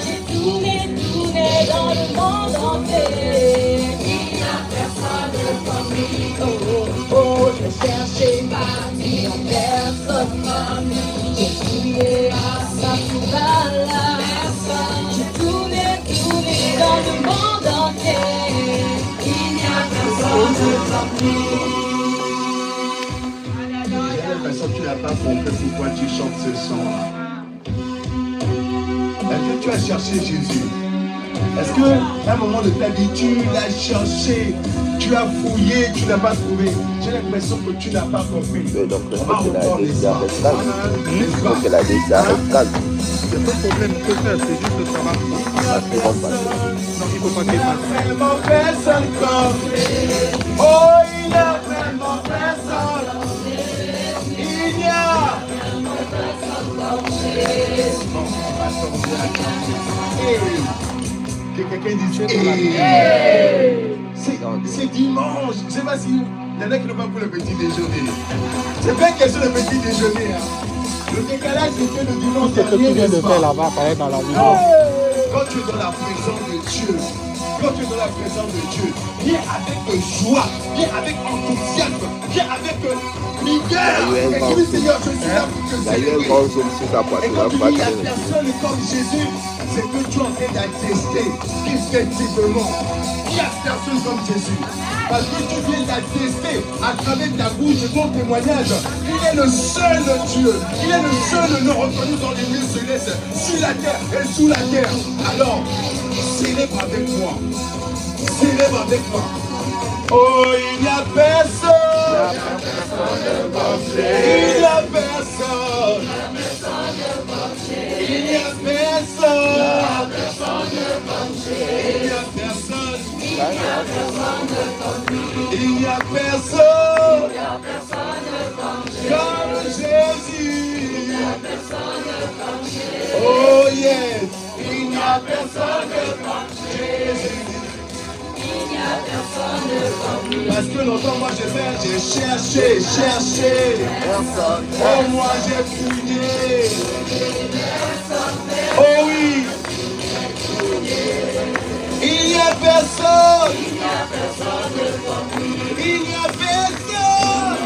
J'ai tourné dans le monde entier. Il n'y a personne comme lui. Oh, oh, oh, je cherchais parmi personne comme lui. J'ai fouillé à sa là. J'ai tourné dans le monde entier. Il n'y a personne comme lui. J'ai l'impression que tu n'as pas compris pourquoi tu chantes ce son-là. Est-ce que tu as cherché Jésus? Est-ce qu'à un moment de ta vie, tu l'as cherché, tu as fouillé, tu n'as pas trouvé? J'ai l'impression que tu n'as pas compris. Donc, On va reprendre les donc elle a déjà calme. Il n'y a pas de problème, on peut faire, c'est juste de savoir. Non, il ne faut pas qu'il passe. Vraiment personne comme oh, il n'y a vraiment personne. Il y a que quelqu'un dise c'est dimanche. Je ne sais pas si il y en a qui n'ont pas pris le petit déjeuner. C'est bien question de petit déjeuner. Hein. Le décalage c'est que le dimanche. C'est ce que tu viens de faire là-bas, pareil dans la vie. Quand tu es dans la présence de Dieu, quand tu es dans la présence de Dieu, viens avec joie, viens avec enthousiasme, viens avec vigueur. Et dis Seigneur, je suis là pour te célébrer. Et quand tu dis il n'y a personne comme Jésus, c'est que tu es en train d'attester qu'effectivement, il n'y a personne comme Jésus. Parce que tu viens d'attester à travers ta bouche et ton témoignage. Il est le seul Dieu. Il est le seul nom reconnu dans les lieux célestes, sur la terre et sous la terre. Alors, célèbre avec moi. Célèbre avec moi. Oh, il n'y a personne. Il n'y a personne. Il n'y a personne. Il n'y a personne. Il n'y a personne comme Jésus. Oh yes, il n'y a personne comme Jésus. Parce que longtemps moi j'ai cherché. Oh moi j'ai fouillé. Oh oui. Il n'y a personne. Il n'y a personne comme lui. Il n'y a personne.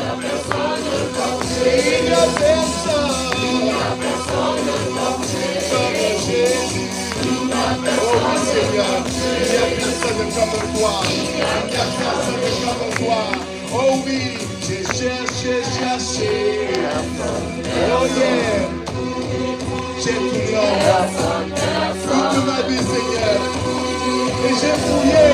Il n'y a personne. Comme Jésus. Oh mon Seigneur, il n'y a personne comme toi. Il n'y a personne comme toi. Oh oui, j'ai cherché. Oh yeah. J'ai tourné en toute ma vie, Seigneur. Et j'ai fouillé,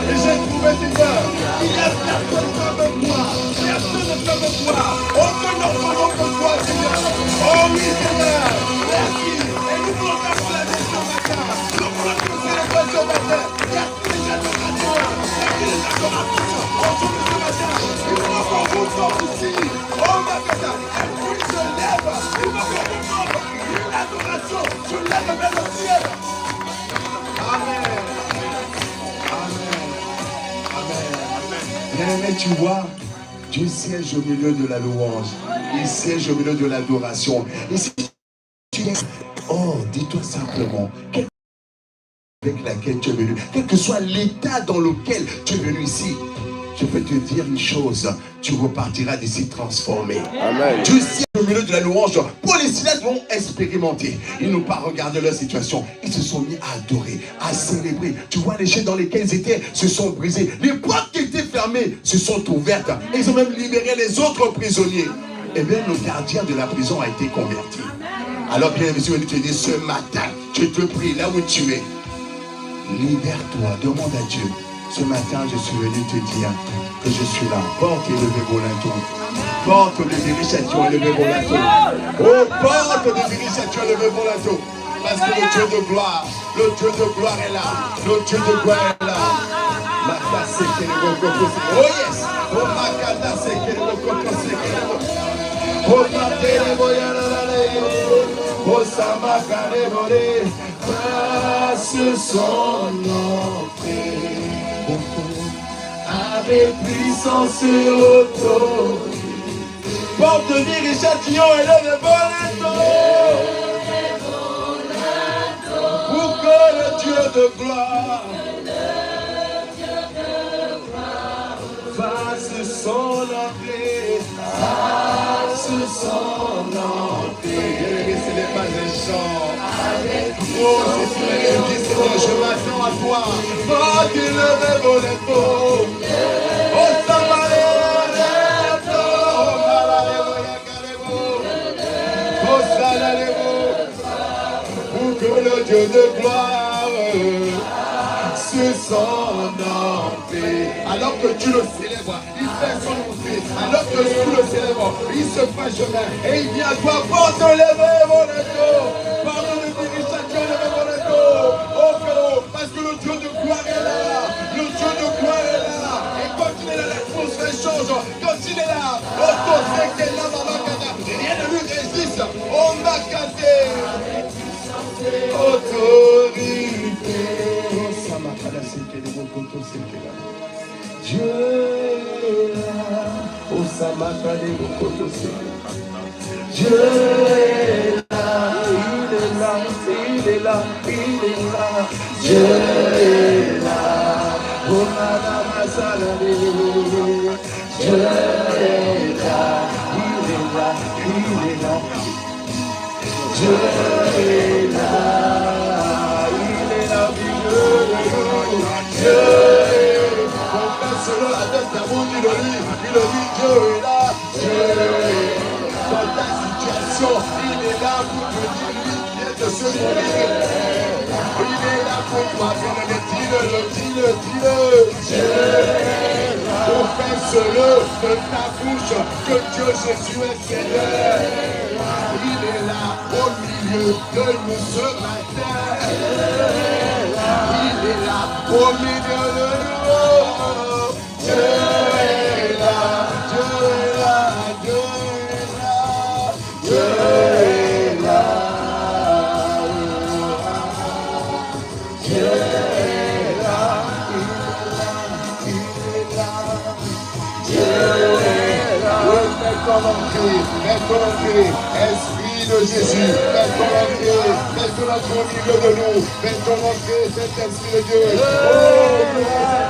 et j'ai trouvé Seigneur. Il n'y a personne comme toi. Personne comme toi. Aucun autre que toi, Seigneur. Oh oui, Seigneur. Merci. Et nous voulons t'acclamer ce matin. Nous voulons te célébrer ce matin. Merci les adorateurs. Merci les adorateurs. Aujourd'hui ce matin, il faut qu'on vous sorte ici. Oh ma Père, un bruit se lève. Il faut qu'on vous sorte. Une adoration. Je lève vers le ciel. Amen. Bien-aimé, tu vois, Dieu siège au milieu de la louange. Il siège au milieu de l'adoration. Et si tu dis, oh, dis-toi simplement, avec laquelle tu es venu, quel que soit l'état dans lequel tu es venu ici, je peux te dire une chose, tu repartiras d'ici transformé. Amen. Dieu siège au milieu de la louange. Paul et Silas l'ont expérimenté. Ils n'ont pas regardé leur situation. Ils se sont mis à adorer, à célébrer. Tu vois, les chaînes dans lesquelles ils étaient se sont brisées. Les portes qui étaient fermées se sont ouvertes. Et ils ont même libéré les autres prisonniers. Et bien, le gardien de la prison a été converti. Alors, bien, monsieur, je te dis ce matin, je te prie, là où tu es, libère-toi, demande à Dieu. Ce matin, je suis venu te dire que je suis là. Porte et levez vos linteaux. Porte de vérification et levez vos linteaux. Oh, porte de vérification et levez vos linteaux. Parce que le Dieu de gloire est là. Le Dieu de gloire est là. Oh yes. Oh makata sekere koko sekere. Oh matere boyarale. Oh samakare bore. Passe son nom. Avec puissance et autorité. Porte de vie, Richard Tillon, élève vos linteaux. de gloire. Fasse son entrée. Fasse son entrée. Bien-aimé, ce n'est pas un chant. Oh, c'est une mélodie, Seigneur, je m'attends à toi. Va te lever, mon écho. Oh, ça va pour que le Dieu de gloire se s'en entrée. Alors que tu le célèbres, il fait son entrée. Alors que tu le célèbres, il se fait chemin. Et il vient à toi pour te lever, mon écho. Pardon de dire, chacun lever mon écho. Oh, frérot, parce que le Dieu de gloire est là. Le Dieu de gloire est là. Et quand il est là, l'atmosphère change. Quand il est là, l'autorité est là, rien ne lui résiste. On m'a cassé. Autorité. Ça m'a pas laissé qu'elle est beaucoup de Dieu est là. Oh, ça m'a pas laissé beaucoup de Dieu est là. Il est là. Il est là. Il est là. Dieu est là. Oh, madame Salade. Dieu est là. Il est là. Il est là. Dieu est là, il est là, Dieu est là. Confesse-le avec l'amour, il le dit, Dieu est là, Dieu est là. Dans ta situation, il est là pour te dire, lui qui est de se mourir. Il est là pour toi, dis-le. Dieu est là. Confesse-le de ta bouche que Dieu Jésus est Seigneur. Il est là au milieu de nous ce matin. Il est là au milieu de nous. Dieu est là, Dieu est là, Dieu est là, Dieu est là. Dieu est là, il est là, Dieu est là. Oui, mets ton entrée, Esprit de Jésus, mets ton entrée au milieu de nous, mets ton entrée, cet Esprit de Dieu. Oh,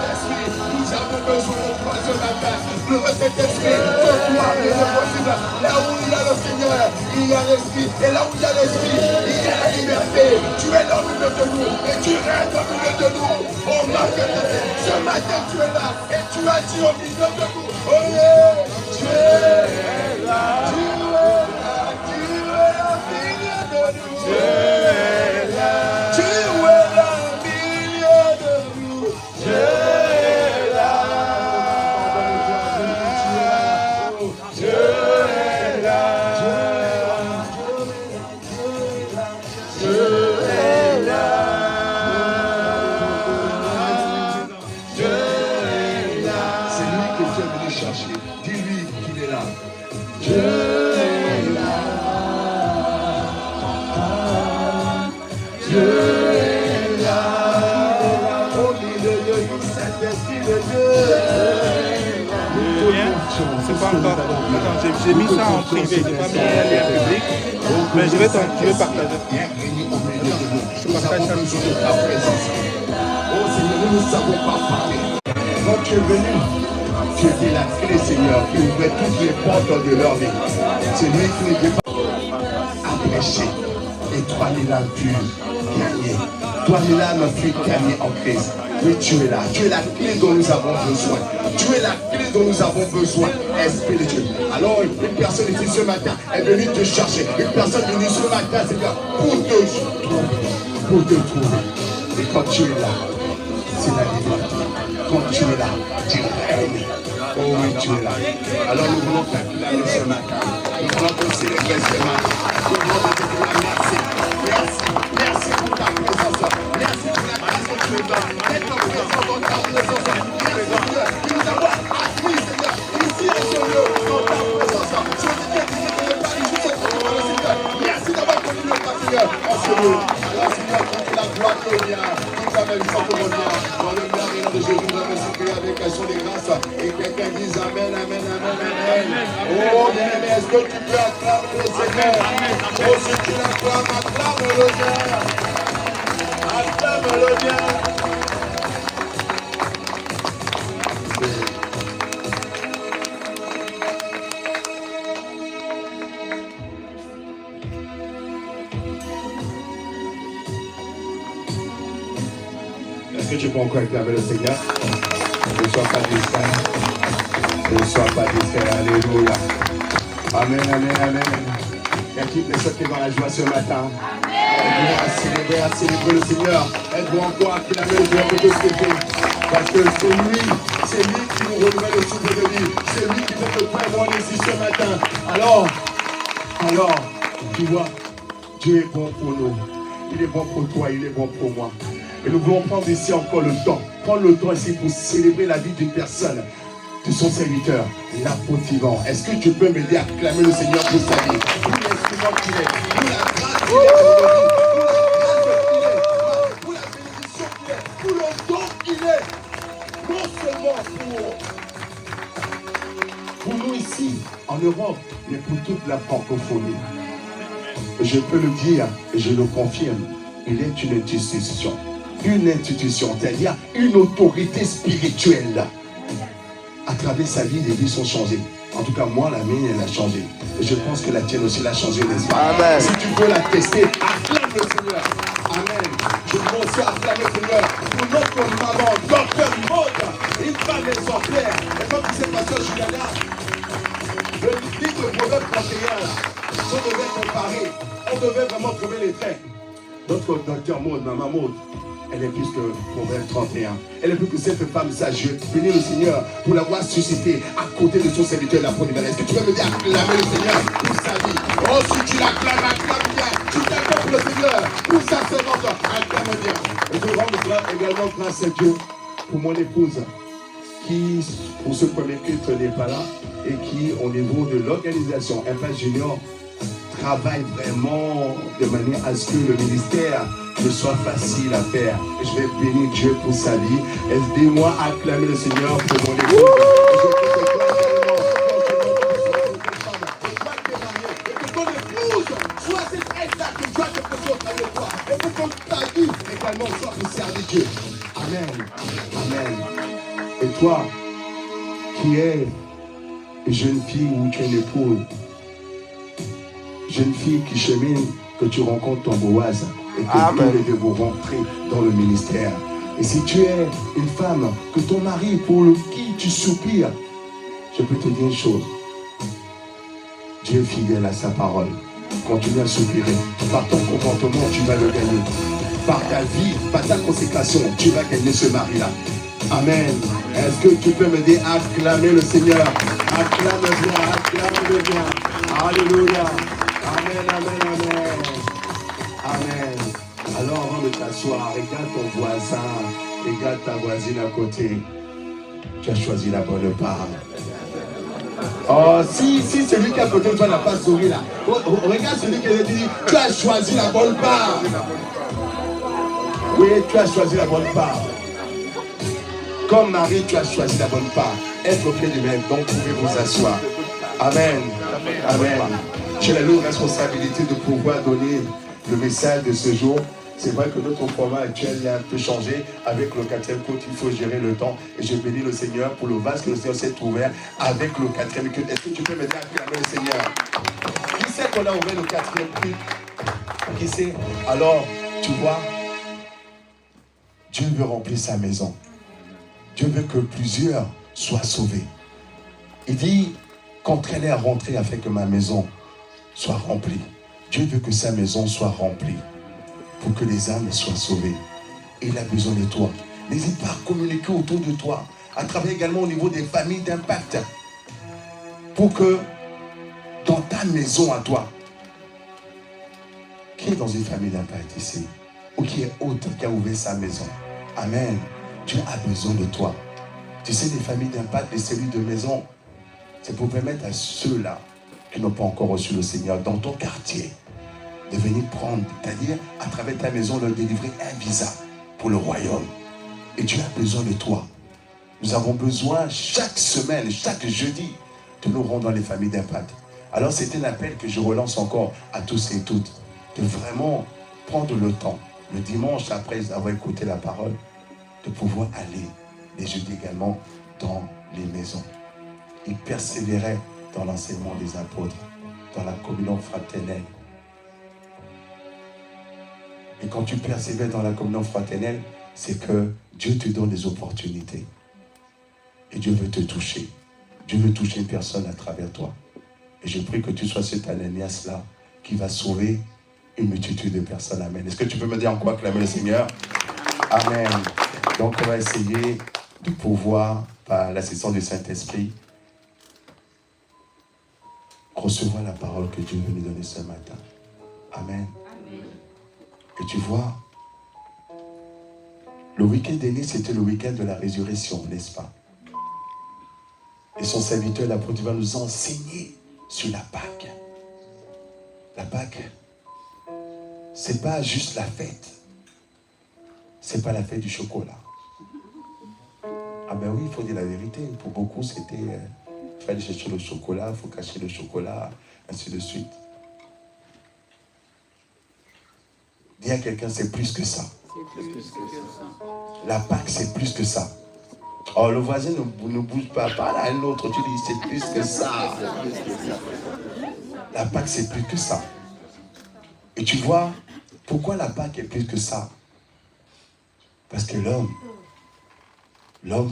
Saint-Esprit, nous avons besoin de toi ce matin. Le Saint-Esprit, ce soir, il est possible. Là où il y a le Seigneur, il y a l'Esprit. Et là où il y a l'Esprit, il y a la liberté. Tu es dans le milieu de nous et tu restes au milieu de nous. Oh, ma ce matin, tu es là et tu as dit au milieu de nous. Oh, yeah, tu es là, tu es là, tu es au milieu de nous. Tu es là, tu es là au milieu de nous. Tu es là, tu es là, tu es là. C'est lui que tu es venu chercher. Dis-lui qu'il est là. Dieu est là. Dieu est là. Au milieu de nous, Saint-Esprit de Dieu. C'est pas encore. Attends, j'ai mis ça en privé, j'ai pas mis un lien public. Mais je vais partager. Je partage ça sur ta présence. Oh Seigneur, nous ne savons pas parler. Quand tu es venu, tu étais la clé, Seigneur, qui ouvrait toutes les portes de leur vie. C'est lui qui n'était pas à prêcher. Et toi, Léla, tu gagné. Toi, Léla, tu gagné en Christ. Oui, tu es là. Tu es la clé dont nous avons besoin. Tu es la clé dont nous avons besoin, Esprit de Dieu. Alors, une personne ici ce matin est venue te chercher. Une personne est venue ce matin, Seigneur, pour te trouver. Pour te trouver. Et quand tu es là, c'est la liberté. Quand tu es là, tu règnes. Oh oui, tu es là. Alors nous voulons t'acclamer ce matin. Nous voulons te célébrer ce matin. Nous voulons te dire merci. Merci. Merci pour ta présence. Merci pour la grâce que tu es là. Mets ton présence dans ta présence. Merci Dieu. Que nous avons acquis, Seigneur, ici et sur lieu, dans ta présence. Je veux te dire que tu n'es pas ici, Seigneur. Merci d'avoir connu le Seigneur en ce lieu. Alors Seigneur, quand la gloire te revient, toute la même chose te revient. Dans le nom de Jésus, nous avons supplié avec action des grâces. Et quelqu'un dise Amen, Amen, Amen, Amen. Oh bien-aimé, est-ce que tu peux acclamer le Seigneur? Oh, si tu l'acclames, acclame le Seigneur. Acclame Alléluia. Est-ce que tu peux encore acclamer le Seigneur? Ne sois pas distrait. Ne sois pas distrait. Alléluia. Amen, amen, amen. Il y a toutes les choses qui sont dans la joie ce matin. Aide-nous à célébrer le Seigneur. Aide-nous encore à acclamer le Seigneur pour tout ce qu'il fait. Parce que c'est lui qui nous renouvelle le souffle de vie. C'est lui qui fait le pain bon ici ce matin. Alors, tu vois, Dieu est bon pour nous. Il est bon pour toi, il est bon pour moi. Et nous voulons prendre ici encore le temps. Prendre le temps ici pour célébrer la vie d'une personne, de son serviteur, l'apôtre Yvan. Est-ce que tu peux m'aider à acclamer le Seigneur pour sa vie? Pour l'instrument qu'il est, pour la grâce qu'il est, pour la bénédiction qu'il est, pour le don qu'il est. Non seulement pour nous ici, en Europe, mais pour toute la francophonie. Je peux le dire et je le confirme, il est une institution. Une institution, c'est-à-dire une autorité spirituelle. À travers sa vie, les vies sont changées. En tout cas, moi, la mienne, elle a changé. Et je pense que la tienne aussi l'a changé, n'est-ce pas? Amen. Si tu veux la tester, acclame le Seigneur. Amen. Je veux aussi acclamer le Seigneur pour notre maman, Docteur Maud, une femme exemplaire. Et comme disait Pasteur Juliana, le livre de Proverbe 31, si on devait comparer, on devait vraiment trouver les traits. Notre Docteur Maud, maman Maud, elle est plus que Proverbe 31. Elle est plus que cette femme sage. Je bénis le Seigneur pour l'avoir suscité à côté de son serviteur, l'apôtre Yvan. Est-ce que tu peux me dire acclamer le Seigneur pour sa vie? Oh, si tu l'acclames, acclame bien. Tu t'acclames pour le Seigneur, pour sa servante, acclame bien. Et je rends également grâce à Dieu pour mon épouse qui, pour ce premier culte, n'est pas là et qui, au niveau de l'organisation Impact Junior, travaille vraiment de manière à ce que le ministère ne soit facile à faire. Et je vais bénir Dieu pour sa vie. Aidez-moi à acclamer le Seigneur pour mon épouse. Et que ton épouse soit cette aide-là que Dieu a quelque chose avec toi. Et pour que ta vie également soit pour servir Dieu. Amen. Amen. Et toi, qui es une jeune fille ou tu es une épouse, jeune fille qui chemine, que tu rencontres ton Boaz et que tous les deux vont rentrer dans le ministère. Et si tu es une femme, que ton mari pour qui tu soupires, je peux te dire une chose. Dieu est fidèle à sa parole. Continue à soupirer. Par ton comportement, tu vas le gagner. Par ta vie, par ta consécration, tu vas gagner ce mari-là. Amen. Est-ce que tu peux m'aider à acclamer le Seigneur? Acclame bien, acclame bien. Alléluia. Amen, amen, amen. Amen. Alors avant de t'asseoir, regarde ton voisin, regarde ta voisine à côté. Tu as choisi la bonne part. Oh, si celui qui est à côté de toi n'a pas souri là. Regarde celui qui est dit, tu as choisi la bonne part. Oui, tu as choisi la bonne part. Comme Marie, tu as choisi la bonne part. Être au pied du même, donc vous pouvez vous asseoir. Amen. Amen. J'ai la lourde responsabilité de pouvoir donner le message de ce jour. C'est vrai que notre format actuel a un peu changé. Avec le 4e culte, il faut gérer le temps. Et je bénis le Seigneur pour le vase que le Seigneur s'est ouvert avec le 4e culte. Est-ce que tu peux m'aider à acclamer le Seigneur? Qui sait qu'on a ouvert le 4e culte? Qui sait? Alors, tu vois, Dieu veut remplir sa maison. Dieu veut que plusieurs soient sauvés. Il dit, qu'entraîner à rentrer afin que ma maison soit remplie. Dieu veut que sa maison soit remplie pour que les âmes soient sauvées. Et il a besoin de toi. N'hésite pas à communiquer autour de toi, à travers également au niveau des familles d'impact, pour que dans ta maison à toi, qui est dans une famille d'impact ici, ou qui est autre, qui a ouvert sa maison, amen, Dieu a besoin de toi. Tu sais, les familles d'impact, les cellules de maison, c'est pour permettre à ceux-là qui n'ont pas encore reçu le Seigneur dans ton quartier de venir prendre, c'est-à-dire à travers ta maison, leur délivrer un visa pour le royaume. Et Dieu a besoin de toi. Nous avons besoin chaque semaine, chaque jeudi, de nous rendre dans les familles d'impact. Alors c'est un appel que je relance encore à tous et toutes, de vraiment prendre le temps le dimanche, après avoir écouté la parole, de pouvoir aller les jeudis également dans les maisons. Ils persévéraient dans l'enseignement des apôtres, dans la communion fraternelle. Et quand tu persévères dans la communion fraternelle, c'est que Dieu te donne des opportunités. Et Dieu veut te toucher. Dieu veut toucher une personne à travers toi. Et je prie que tu sois cet Ananias-là qui va sauver une multitude de personnes. Amen. Est-ce que tu peux me dire en quoi clamer le Seigneur? Amen. Donc on va essayer de pouvoir, par l'assistance du Saint-Esprit, recevoir la parole que Dieu veut nous donner ce matin. Amen. Et tu vois, le week-end dernier, c'était le week-end de la résurrection, n'est-ce pas? Et son serviteur, l'apôtre, va nous enseigner sur la Pâque. La Pâque, c'est pas juste la fête. C'est pas la fête du chocolat. Ah ben oui, il faut dire la vérité. Pour beaucoup, c'était... il fallait chercher le chocolat, il faut cacher le chocolat, ainsi de suite. Dis à quelqu'un, c'est plus que ça. La Pâque, c'est plus que ça. Oh, le voisin ne bouge pas. Parle à un autre, tu dis, c'est plus que ça. La Pâque, c'est plus que ça. Et tu vois, pourquoi la Pâque est plus que ça? Parce que l'homme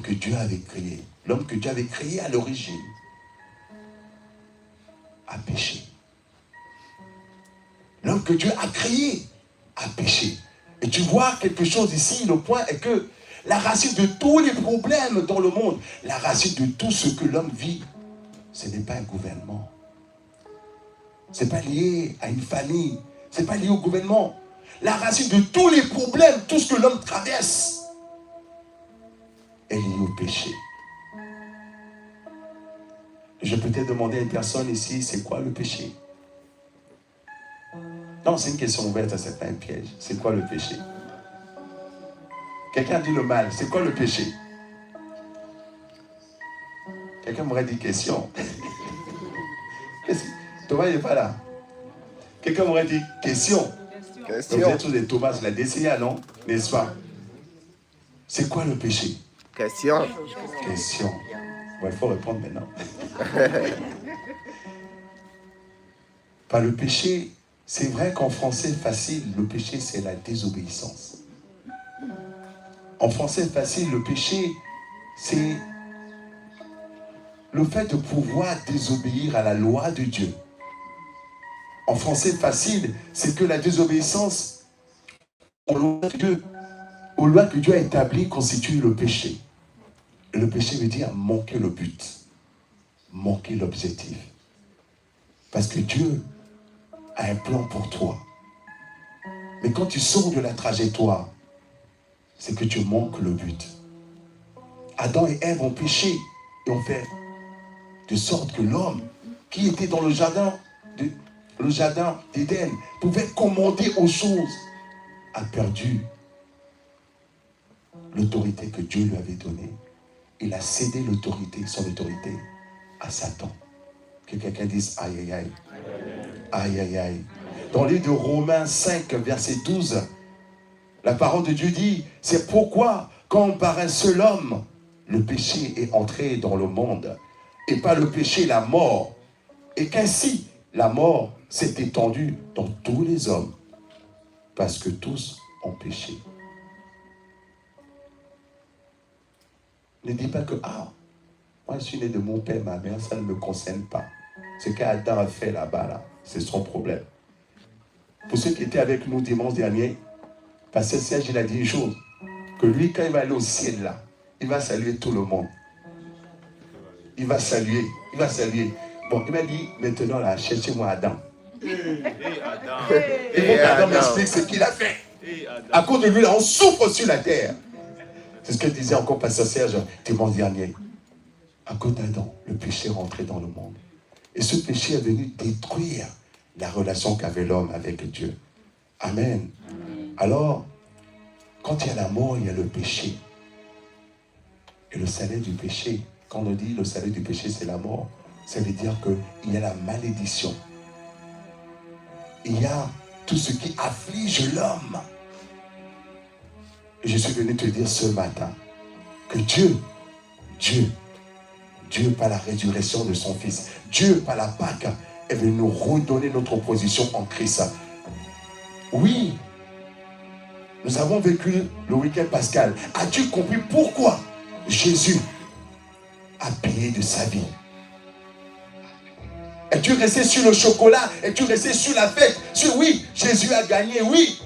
que Dieu avait créé, l'homme que Dieu avait créé à l'origine, a péché. L'homme que Dieu a créé a péché. Et tu vois quelque chose ici, le point est que la racine de tous les problèmes dans le monde, la racine de tout ce que l'homme vit, ce n'est pas un gouvernement. Ce n'est pas lié à une famille. Ce n'est pas lié au gouvernement. La racine de tous les problèmes, tout ce que l'homme traverse, est liée au péché. Je peux te demander à une personne ici, c'est quoi le péché? Non, c'est une question ouverte, c'est pas un piège. C'est quoi le péché? Quelqu'un dit le mal, c'est quoi le péché? Quelqu'un m'aurait dit question. Thomas n'est pas là. Quelqu'un m'aurait dit question. Vous êtes tous des Thomas, la DCA, non? N'est-ce pas? C'est quoi le péché? Question. Question. Bon, il faut répondre maintenant. Par le péché, c'est vrai qu'en français facile, le péché c'est la désobéissance. En français facile, le péché c'est le fait de pouvoir désobéir à la loi de Dieu. En français facile, c'est que la désobéissance aux lois que Dieu a établies constitue le péché. Et le péché veut dire manquer le but, manquer l'objectif. Parce que Dieu a un plan pour toi. Mais quand tu sors de la trajectoire, c'est que tu manques le but. Adam et Ève ont péché et ont fait de sorte que l'homme qui était dans le jardin d'Éden pouvait commander aux choses, a perdu l'autorité que Dieu lui avait donnée. Il a cédé son autorité à Satan. Que quelqu'un dise aïe aïe aïe. Aïe aïe aïe. Dans le livre de Romains 5, verset 12, la parole de Dieu dit, c'est pourquoi quand par un seul homme, le péché est entré dans le monde, et par le péché la mort, et qu'ainsi la mort s'est étendue dans tous les hommes, parce que tous ont péché. Ne dis pas que, moi je suis né de mon père, ma mère, ça ne me concerne pas. Ce qu'Adam a fait là-bas, c'est son problème. Pour ceux qui étaient avec nous dimanche dernier, Pasteur Serge, il a dit une chose, que lui, quand il va aller au ciel là, il va saluer tout le monde. Il va saluer. Bon, il m'a dit, maintenant là, cherchez-moi Adam. Et mon Adam m'explique ce qu'il a fait. À cause de lui, là, on souffre sur la terre. C'est ce que disait encore Pasteur Serge dimanche dernier. À cause d'Adam, le péché est rentré dans le monde. Et ce péché est venu détruire la relation qu'avait l'homme avec Dieu. Amen. Alors, quand il y a la mort, il y a le péché. Et le salaire du péché, quand on dit le salaire du péché, c'est la mort, ça veut dire qu'il y a la malédiction. Il y a tout ce qui afflige l'homme. Et je suis venu te dire ce matin que Dieu, par la résurrection de son Fils, Dieu, par la Pâque, est venu nous redonner notre position en Christ. Oui, nous avons vécu le week-end pascal. As-tu compris pourquoi Jésus a payé de sa vie? Es-tu resté sur le chocolat? Es-tu resté sur la fête? Oui, Jésus a gagné, oui.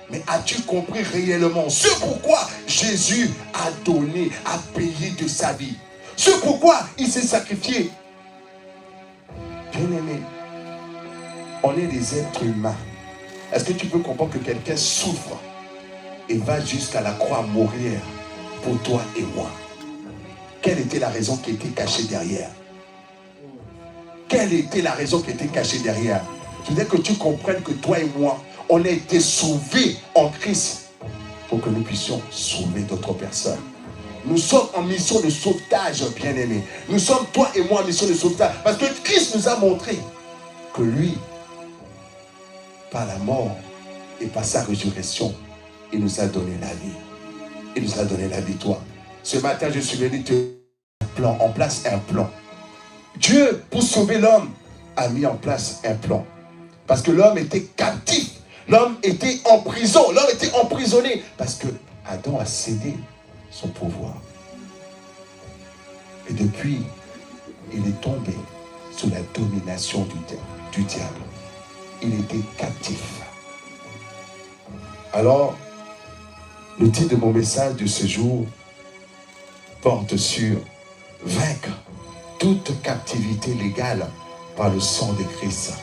Mais as-tu compris réellement ce pourquoi Jésus a donné, a payé de sa vie? Ce pourquoi il s'est sacrifié? Bien-aimé, on est des êtres humains. Est-ce que tu peux comprendre que quelqu'un souffre et va jusqu'à la croix mourir pour toi et moi? Quelle était la raison qui était cachée derrière? Quelle était la raison qui était cachée derrière? Je voudrais que tu comprennes que toi et moi, on a été sauvés en Christ pour que nous puissions sauver d'autres personnes. Nous sommes en mission de sauvetage, bien-aimés. Nous sommes, toi et moi, en mission de sauvetage. Parce que Christ nous a montré que lui, par la mort et par sa résurrection, il nous a donné la vie. Il nous a donné la victoire. Ce matin, je suis venu te mettre en place un plan. Dieu, pour sauver l'homme, a mis en place un plan. Parce que l'homme était captif. L'homme était en prison. L'homme était emprisonné. Parce que Adam a cédé son pouvoir. Et depuis, il est tombé sous la domination du diable. Il était captif. Alors, le titre de mon message de ce jour porte sur vaincre toute captivité légale par le sang de Christ.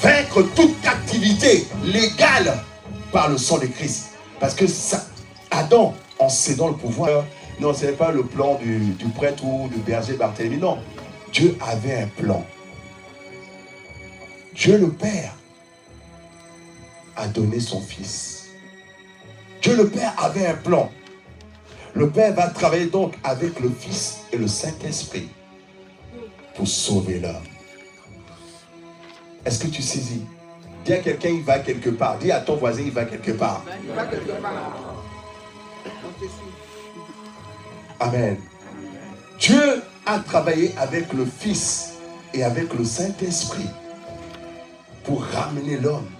Vaincre toute captivité légale par le sang de Christ. Parce que ça, Adam, en cédant le pouvoir, non, ce n'est pas le plan du prêtre ou du berger Barthélemy, non. Dieu avait un plan. Dieu le Père a donné son Fils. Dieu le Père avait un plan. Le Père va travailler donc avec le Fils et le Saint-Esprit pour sauver l'homme. Est-ce que tu saisis? Dis à quelqu'un, il va quelque part. Dis à ton voisin, il va quelque part. Il va quelque part. Amen. Dieu a travaillé avec le Fils et avec le Saint-Esprit pour ramener l'homme,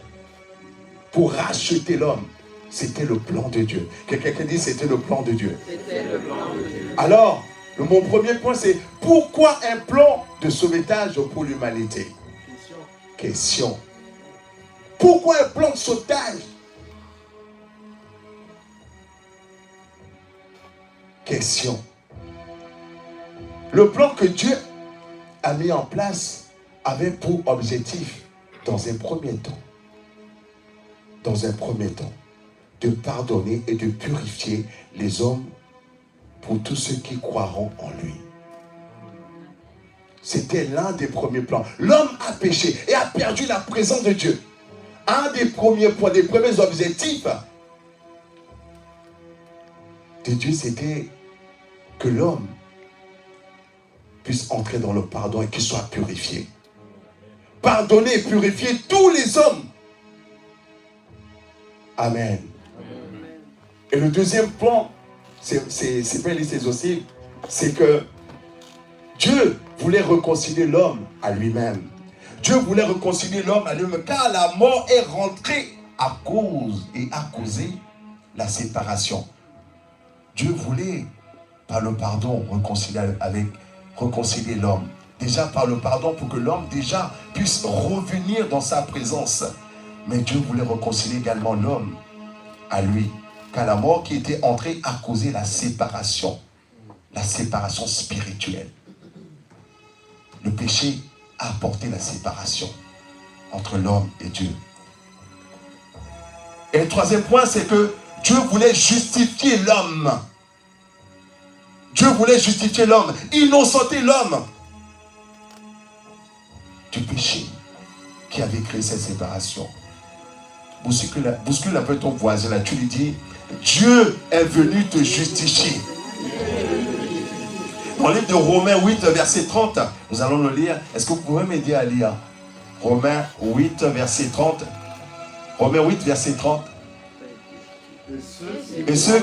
pour racheter l'homme. C'était le plan de Dieu. Quelqu'un dit c'était le plan de Dieu. C'était le plan de Dieu. Alors, mon premier point, c'est pourquoi un plan de sauvetage pour l'humanité? Question. Pourquoi un plan de sauvetage? Question. Le plan que Dieu a mis en place avait pour objectif, dans un premier temps, de pardonner et de purifier les hommes pour tous ceux qui croiront en lui. C'était l'un des premiers plans. L'homme a péché et a perdu la présence de Dieu. Un des premiers points, des premiers objectifs de Dieu, c'était que l'homme puisse entrer dans le pardon et qu'il soit purifié. Pardonner et purifier tous les hommes. Amen. Et le deuxième point, c'est pas aussi, c'est que Dieu voulait réconcilier l'homme à lui-même. Dieu voulait réconcilier l'homme à lui-même, car la mort est rentrée à cause et a causé la séparation. Dieu voulait, par le pardon, réconcilier l'homme. Déjà par le pardon, pour que l'homme déjà puisse revenir dans sa présence. Mais Dieu voulait réconcilier également l'homme à lui. Car la mort qui était entrée a causé la séparation spirituelle. Le péché a apporté la séparation entre l'homme et Dieu. Et le troisième point, c'est que Dieu voulait justifier l'homme. Dieu voulait justifier l'homme, innocenter l'homme du péché qui avait créé cette séparation. Bouscule un peu ton voisin là, tu lui dis, Dieu est venu te justifier. Dans le livre de Romains 8, verset 30, nous allons le lire. Est-ce que vous pouvez m'aider à lire? Romains 8, verset 30. Romains 8, verset 30. Et ceux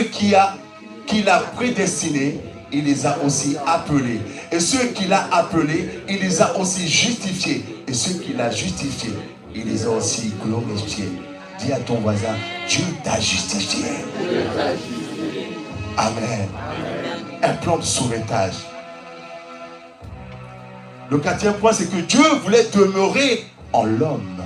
qu'il a prédestinés, il les a aussi appelés. Et ceux qu'il a appelés, il les a aussi justifiés. Et ceux qu'il a justifiés, il les a aussi glorifiés. Dis à ton voisin, Dieu t'a justifié. Amen. Un plan de sauvetage. Le quatrième point, c'est que Dieu voulait demeurer en l'homme.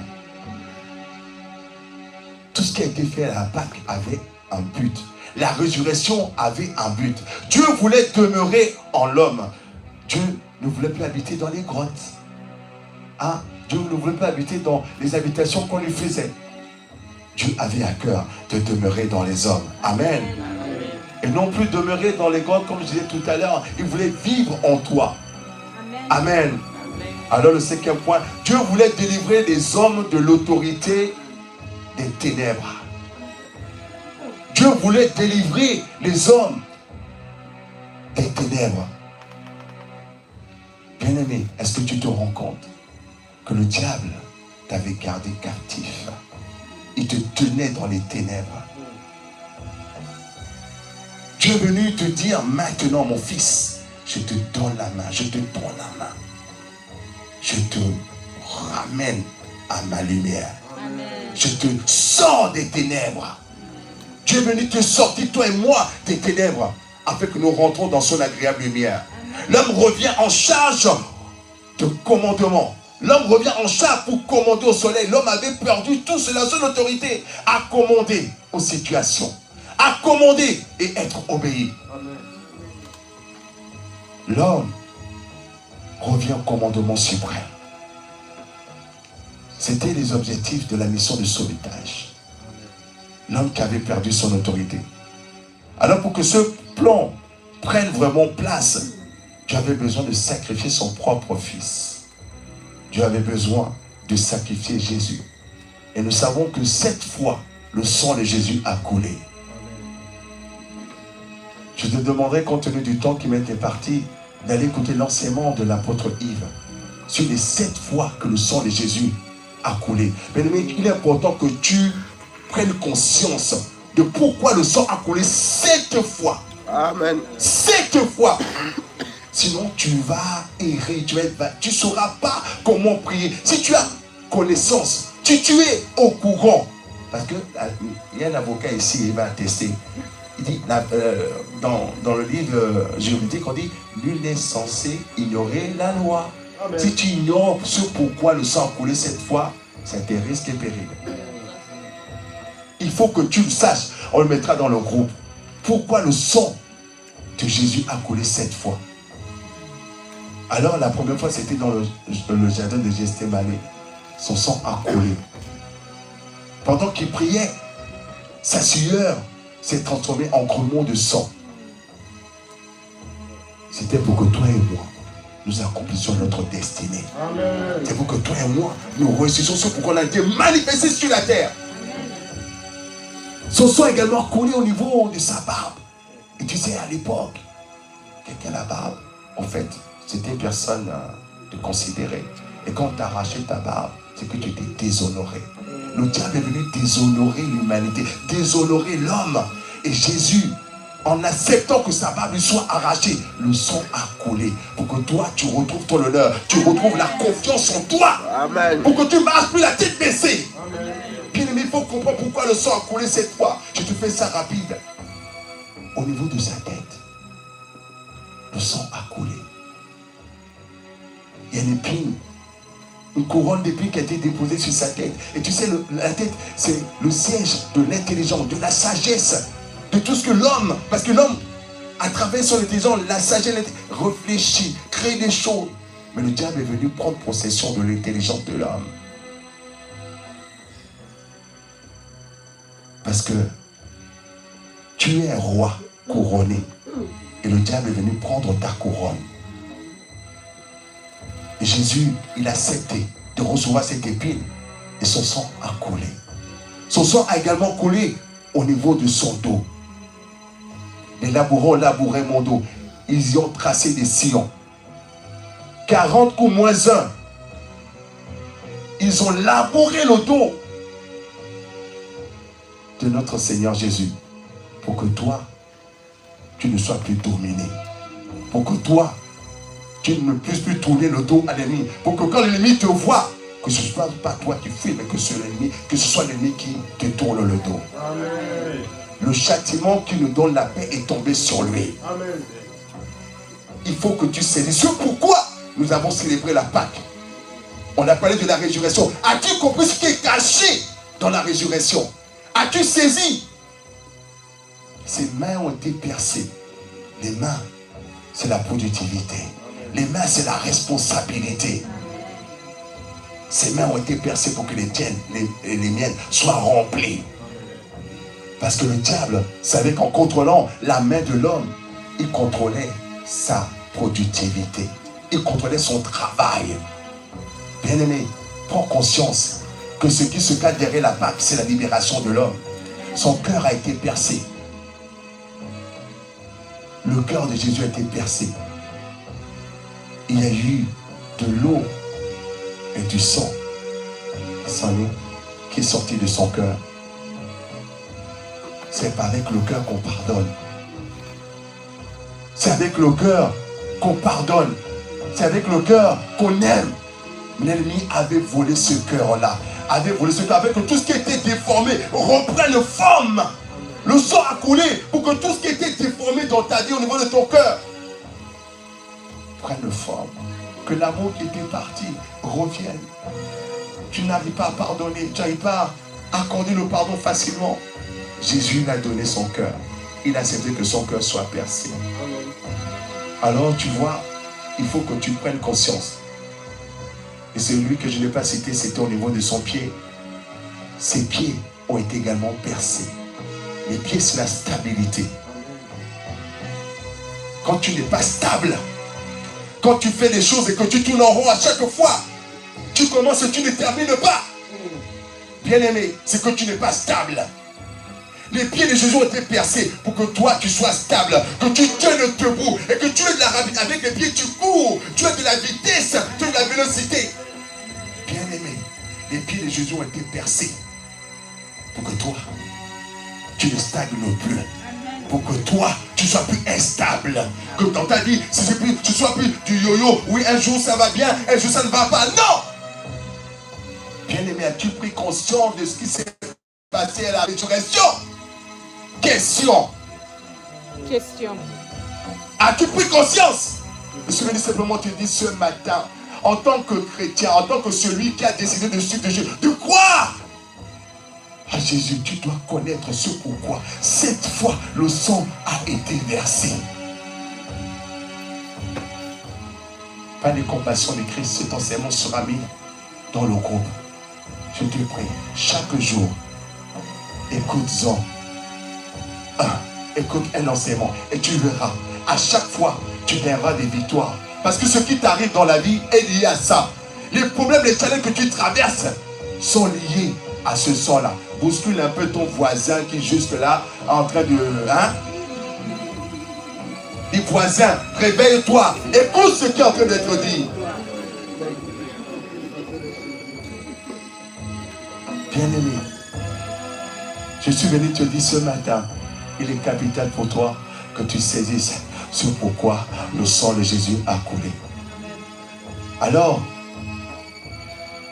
Tout ce qui a été fait à la Pâque avait un but. La résurrection avait un but. Dieu voulait demeurer en l'homme. Dieu ne voulait plus habiter dans les grottes. Hein? Dieu ne voulait plus habiter dans les habitations qu'on lui faisait. Dieu avait à cœur de demeurer dans les hommes. Amen. Et non plus demeurer dans les grottes, comme je disais tout à l'heure. Il voulait vivre en toi. Amen. Alors le cinquième point, Dieu voulait délivrer les hommes de l'autorité des ténèbres. Dieu voulait délivrer les hommes des ténèbres. Bien-aimé, est-ce que tu te rends compte que le diable t'avait gardé captif? Il te tenait dans les ténèbres. Dieu est venu te dire, maintenant mon fils, je te donne la main, je te donne la main. Je te ramène à ma lumière. Amen. Je te sors des ténèbres. Dieu est venu te sortir, toi et moi, des ténèbres, afin que nous rentrons dans son agréable lumière. L'homme revient en charge de commandement. L'homme revient en charge pour commander au soleil. L'homme avait perdu tout cela, son autorité, à commander aux situations, à commander et être obéi. L'homme revient au commandement suprême. C'était les objectifs de la mission de sauvetage. L'homme qui avait perdu son autorité. Alors pour que ce plan prenne vraiment place, Dieu avait besoin de sacrifier son propre fils. Dieu avait besoin de sacrifier Jésus. Et nous savons que cette fois, le sang de Jésus a coulé. Je te demanderai, compte tenu du temps qui m'était parti, d'aller écouter l'enseignement de l'apôtre Yves sur les 7 fois que le sang de Jésus a coulé. Mais il est important que tu prennes conscience de pourquoi le sang a coulé 7 fois. Amen. 7 fois. Sinon, tu vas errer, tu ne sauras pas comment prier. Si tu as connaissance, si tu es au courant, parce qu'il y a un avocat ici, il va attester. Il dit, dans le livre juridique, on dit, nul n'est censé ignorer la loi. Amen. Si tu ignores ce pourquoi le sang a coulé 7 fois, c'est tes risques et périls. Il faut que tu le saches. On le mettra dans le groupe. Pourquoi le sang de Jésus a coulé 7 fois? Alors la première fois, c'était dans le jardin de Gethsémani. Son sang a coulé. Pendant qu'il priait, sa sueur s'est transformée en grumeaux de sang. C'était pour que toi et moi, nous accomplissions notre destinée. C'est pour que toi et moi, nous réussissions ce pourquoi on a été manifestés sur la terre. Amen. Son sang a également coulé au niveau de sa barbe. Et tu sais, à l'époque, quelqu'un a la barbe, en fait, c'était personne de considérer. Et quand tu as arraché ta barbe, c'est que tu étais déshonoré. Le diable est venu déshonorer l'humanité, déshonorer l'homme. Et Jésus, en acceptant que sa barbe lui soit arrachée, le sang a coulé. Pour que toi, tu retrouves ton honneur, tu retrouves la confiance en toi. Amen. Pour que tu ne marches plus la tête baissée. Bien aimé, il faut comprendre pourquoi le sang a coulé 7 fois. Je te fais ça rapide. Au niveau de sa tête, le sang a coulé. Il y a une épine, une couronne d'épines qui a été déposée sur sa tête. Et tu sais, la tête, c'est le siège de l'intelligence, de la sagesse, de tout ce que l'homme, parce que l'homme, à travers son intelligence, la sagesse réfléchit, crée des choses. Mais le diable est venu prendre possession de l'intelligence de l'homme. Parce que tu es un roi couronné. Et le diable est venu prendre ta couronne. Et Jésus, il a accepté de recevoir cette épine. Et son sang a coulé. Son sang a également coulé au niveau de son dos. Les laboureurs labouraient mon dos. Ils y ont tracé des sillons. 40 coups moins 1. Ils ont labouré le dos. de notre Seigneur Jésus pour que toi, tu ne sois plus dominé. Pour que toi, tu ne puisses plus tourner le dos à l'ennemi. Pour que quand l'ennemi te voit, que ce ne soit pas toi qui fuis, mais que ce soit l'ennemi qui te tourne le dos. Amen. Le châtiment qui nous donne la paix est tombé sur lui. Amen. Il faut que tu saisisses. C'est pourquoi nous avons célébré la Pâque. On a parlé de la résurrection. As-tu compris ce qui est caché dans la résurrection? As-tu saisi? Ses mains ont été percées. Les mains, c'est la productivité. Les mains, c'est la responsabilité. Ses mains ont été percées pour que les tiennes, les miennes soient remplies. Parce que le diable savait qu'en contrôlant la main de l'homme, il contrôlait sa productivité. Il contrôlait son travail. Bien-aimé, prends conscience que ce qui se cache derrière la Pâque, c'est la libération de l'homme. Son cœur a été percé. Le cœur de Jésus a été percé. Il y a eu de l'eau et du sang qui est sorti de son cœur. C'est avec le cœur qu'on pardonne. C'est avec le cœur qu'on pardonne. C'est avec le cœur qu'on aime. L'ennemi avait volé ce cœur-là. Avait volé ce cœur avec que tout ce qui était déformé reprenne forme. Le sang a coulé pour que tout ce qui était déformé dans ta vie au niveau de ton cœur prenne forme. Que l'amour qui était parti revienne. Tu n'arrives pas à pardonner. Tu n'arrives pas à accorder le pardon facilement. Jésus a donné son cœur. Il a accepté que son cœur soit percé. Alors tu vois, il faut que tu prennes conscience. Et celui que je n'ai pas cité, c'était au niveau de son pied. Ses pieds ont été également percés. Les pieds, c'est la stabilité. Quand tu n'es pas stable, quand tu fais des choses et que tu tournes en rond à chaque fois, tu commences et tu ne termines pas. Bien-aimé, c'est que tu n'es pas stable. Les pieds de Jésus ont été percés pour que toi tu sois stable, que tu tiennes debout et que tu aies de la rapidité. Avec les pieds tu cours, tu as de la vitesse, tu as de la vélocité. Bien-aimé, les pieds de Jésus ont été percés pour que toi tu ne stagnes plus. Pour que toi, tu sois plus instable. Que dans ta vie, tu sois plus du yo-yo. Oui, un jour ça va bien, un jour ça ne va pas. Non! Bien-aimé, as-tu pris conscience de ce qui s'est passé à la résurrection? Question. As-tu pris conscience? Le Seigneur simplement te dit ce matin, en tant que chrétien, en tant que celui qui a décidé de suivre Jésus, de croire à Jésus, tu dois connaître ce pourquoi cette fois le sang a été versé. Pas de compassion de Christ, cet enseignement sera mis dans le groupe. Je te prie, chaque jour, écoute-en. Écoute un enseignement et tu verras. À chaque fois, tu gagneras des victoires. Parce que ce qui t'arrive dans la vie est lié à ça. Les problèmes, les challenges que tu traverses sont liés à ce sang-là. Bouscule un peu ton voisin qui est juste là, en train de... Dis voisin, réveille-toi. Écoute ce qui est en train d'être dit. Bien-aimé, je suis venu te dire ce matin, il est capital pour toi que tu saisisses ce pourquoi le sang de Jésus a coulé. Alors,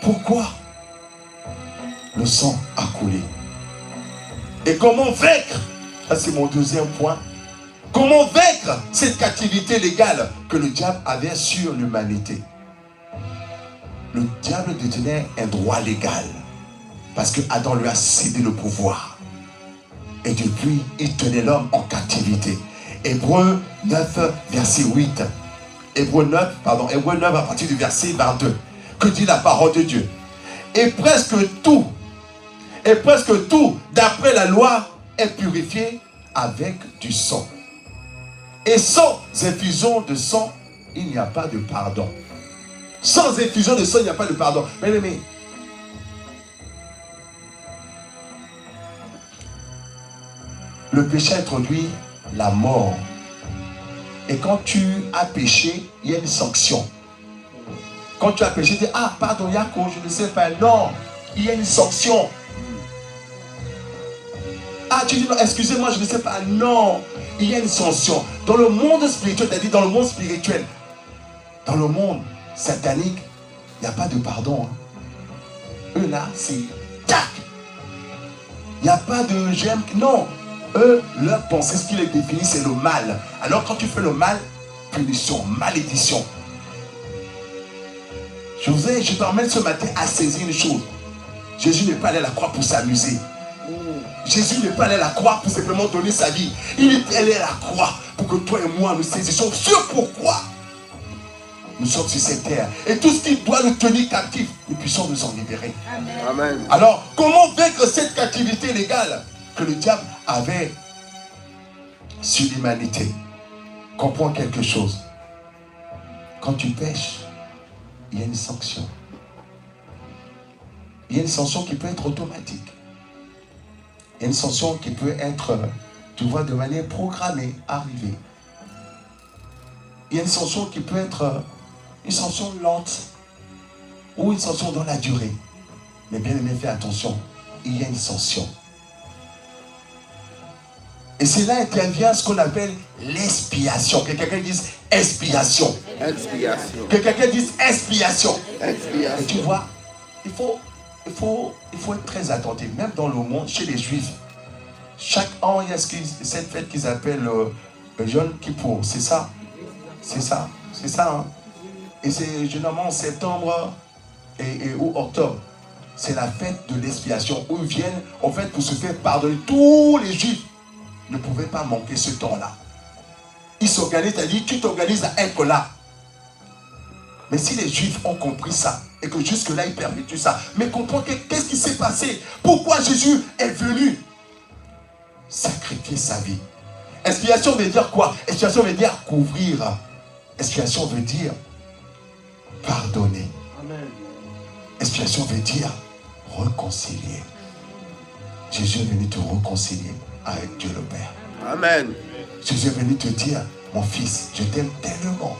pourquoi le sang a coulé? Et comment vaincre? Ça c'est mon deuxième point. Comment vaincre cette captivité légale que le diable avait sur l'humanité? Le diable détenait un droit légal parce que Adam lui a cédé le pouvoir. Et depuis, il tenait l'homme en captivité. Hébreux 9, verset 8. Hébreux 9 à partir du verset 22. Que dit la parole de Dieu? Et presque tout, d'après la loi, est purifié avec du sang. Et sans effusion de sang, il n'y a pas de pardon. Sans effusion de sang, il n'y a pas de pardon. Bien-aimé, le péché introduit la mort. Et quand tu as péché, il y a une sanction. Quand tu as péché, tu dis, ah, pardon, Yako, je ne sais pas. Non, il y a une sanction. Ah, tu dis non, excusez-moi, je ne sais pas. Non, il y a une sanction. Dans le monde spirituel, tu as dit dans le monde spirituel, dans le monde satanique, il n'y a pas de pardon. Eux là, c'est tac. Il n'y a pas de j'aime. Non. Eux, leur pensée, ce qui les définit, c'est le mal. Alors quand tu fais le mal, punition, malédiction. Je t'emmène ce matin à saisir une chose. Jésus n'est pas allé à la croix pour s'amuser. Jésus n'est pas allé à la croix pour simplement donner sa vie. Il est allé à la croix pour que toi et moi nous saisissions ce pourquoi nous sommes sur cette terre. Et tout ce qui doit nous tenir captifs, nous puissions nous en libérer. Amen. Alors, comment vaincre cette captivité légale que le diable avait sur l'humanité? Comprends quelque chose. Quand tu pêches, il y a une sanction. Il y a une sanction qui peut être automatique. Il y a une sanction qui peut être, tu vois, de manière programmée, arrivée. Il y a une sanction qui peut être une sanction lente ou une sanction dans la durée. Mais bien aimé, fais attention, il y a une sanction. Et c'est là intervient ce qu'on appelle l'expiation. Que quelqu'un dise expiation. Expiation. Que quelqu'un dise expiation. Expiation. Et tu vois, il faut être très attentif. Même dans le monde, chez les Juifs, chaque an, il y a cette fête qu'ils appellent Yom Kippour. C'est ça. C'est ça. C'est ça. Hein? Et c'est généralement en septembre ou octobre. C'est la fête de l'expiation où ils viennent, en fait, pour se faire pardonner. Tous les Juifs ne pouvaient pas manquer ce temps-là. Ils s'organisent, c'est-à-dire tu t'organises à être là. Mais si les Juifs ont compris ça, et que jusque-là ils permettent ça, mais comprends qu'est-ce qui s'est passé? Pourquoi Jésus est venu sacrifier sa vie? Expiation veut dire quoi? Expiation veut dire couvrir. Expiation veut dire pardonner. Amen. Expiation veut dire réconcilier. Jésus est venu te réconcilier avec Dieu le Père. Amen. Jésus est venu te dire, mon fils, je t'aime tellement.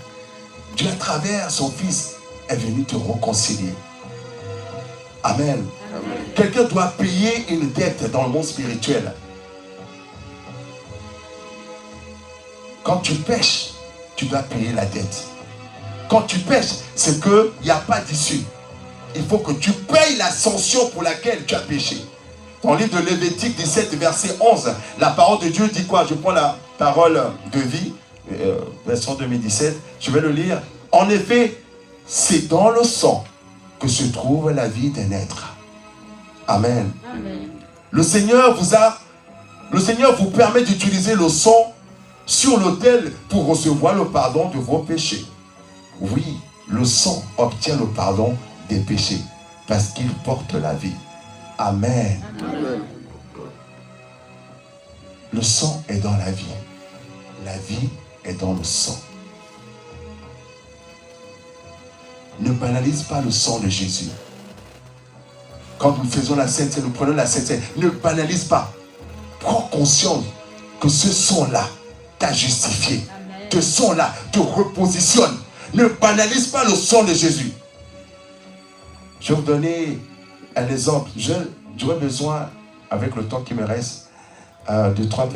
Dieu, à travers son fils, est venu te réconcilier. Amen. Amen. Quelqu'un doit payer une dette dans le monde spirituel. Quand tu pêches, tu dois payer la dette. Quand tu pêches, c'est qu'il n'y a pas d'issue. Il faut que tu payes la sanction pour laquelle tu as péché. Dans le livre de Lévitique 17, verset 11, la parole de Dieu dit quoi? Je prends la parole de vie, version 2017, je vais le lire. En effet, c'est dans le sang que se trouve la vie d'un être. Amen. Amen. Le Seigneur vous permet d'utiliser le sang sur l'autel pour recevoir le pardon de vos péchés. Oui, le sang obtient le pardon des péchés parce qu'il porte la vie. Amen. Amen. Le sang est dans la vie. La vie est dans le sang. Ne banalise pas le sang de Jésus. Quand nous faisons la Sainte Seine, nous prenons la Sainte Seine, ne banalise pas. Prends conscience que ce sang-là t'a justifié. Ce sang-là te repositionne. Ne banalise pas le sang de Jésus. Je vais vous donner un exemple. J'aurais besoin, avec le temps qui me reste, de trois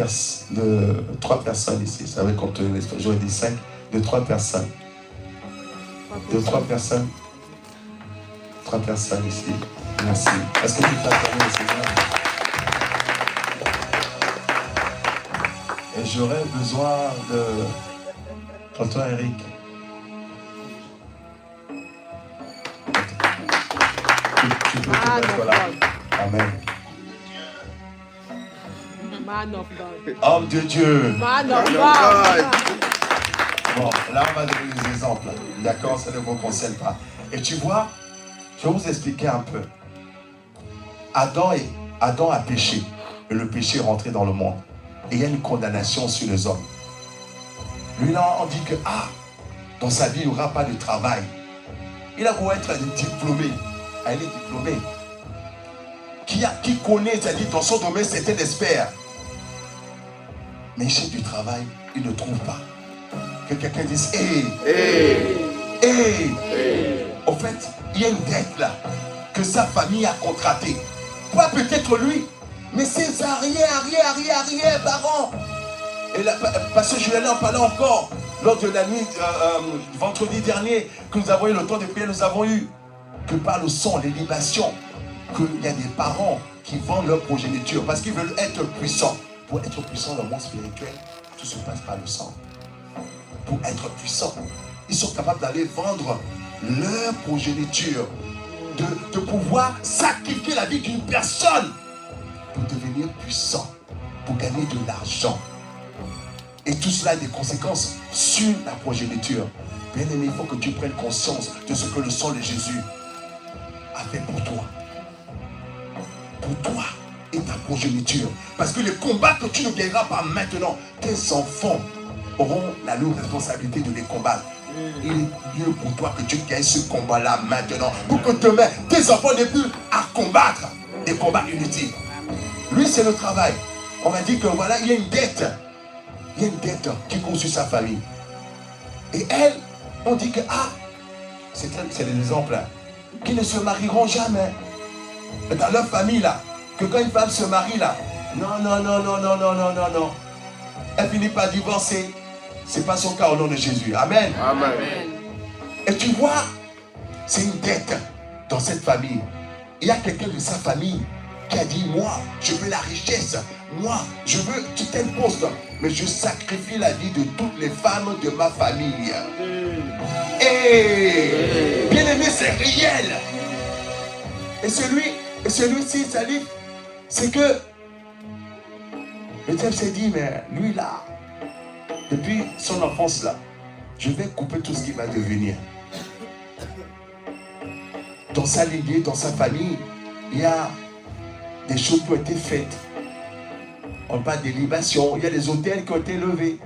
personnes ici. Ça va compter, j'aurais dit 5, de 3 personnes. De 3 personnes. 3 personnes ici. Merci. Est-ce que tu t'attendais, Seigneur? Et j'aurais besoin de... Tonton Eric. Tu peux te mettre là. Amen. Man of God. Homme de Dieu. Man of Man of God. Bon, là on va donner des exemples. D'accord, ça ne vous concerne pas. Et tu vois, je vais vous expliquer un peu. Adam a péché. Et le péché est rentré dans le monde. Et il y a une condamnation sur les hommes. Lui là, on dit que dans sa vie, il n'y aura pas de travail. Il a beau être un diplômé. Elle est diplômée. Qui connaît, c'est-à-dire dans son domaine, c'est un expert. Mais il cherche du travail, il ne trouve pas. Que quelqu'un dise, en fait, il y a une dette là, que sa famille a contractée. Pas peut-être lui, Mais ses arrière-parents. Et là, parce que Joël en parlait encore lors de la nuit, vendredi dernier, que nous avons eu le temps de prier, nous avons eu que par le sang, les libations, qu'il y a des parents qui vendent leur progéniture parce qu'ils veulent être puissants. Pour être puissant dans le monde spirituel, tout se passe par le sang. Pour être puissant, ils sont capables d'aller vendre leur progéniture, de pouvoir sacrifier la vie d'une personne pour devenir puissant, pour gagner de l'argent. Et tout cela a des conséquences sur la progéniture. Bien aimé, il faut que tu prennes conscience de ce que le sang de Jésus a fait pour toi. Pour toi et ta progéniture. Parce que les combats que tu ne gagneras pas maintenant, tes enfants auront la lourde responsabilité de les combattre. Il est mieux pour toi que tu gagnes ce combat-là maintenant. Pour que demain, tes enfants n'aient plus à combattre des combats inutiles. Lui, c'est le travail. On m'a dit que voilà, il y a une dette. Il y a une dette qui court sur sa famille. Et elle, on dit que, c'est des exemples là, qui ne se marieront jamais. Dans leur famille là, que quand une femme se marie là, non. Elle finit par divorcer. C'est pas son cas au nom de Jésus. Amen. Amen. Et tu vois, c'est une dette dans cette famille. Il y a quelqu'un de sa famille qui a dit, moi, je veux la richesse. Moi, je veux tel poste. Mais je sacrifie la vie de toutes les femmes de ma famille. Et bien aimé, c'est réel. Et celui-ci, ça dit, c'est que le diable s'est dit, mais lui là, depuis son enfance là, je vais couper tout ce qui va devenir. Dans sa lignée, dans sa famille, il y a des choses qui ont été faites. On parle des libations, il y a des hôtels qui ont été levés.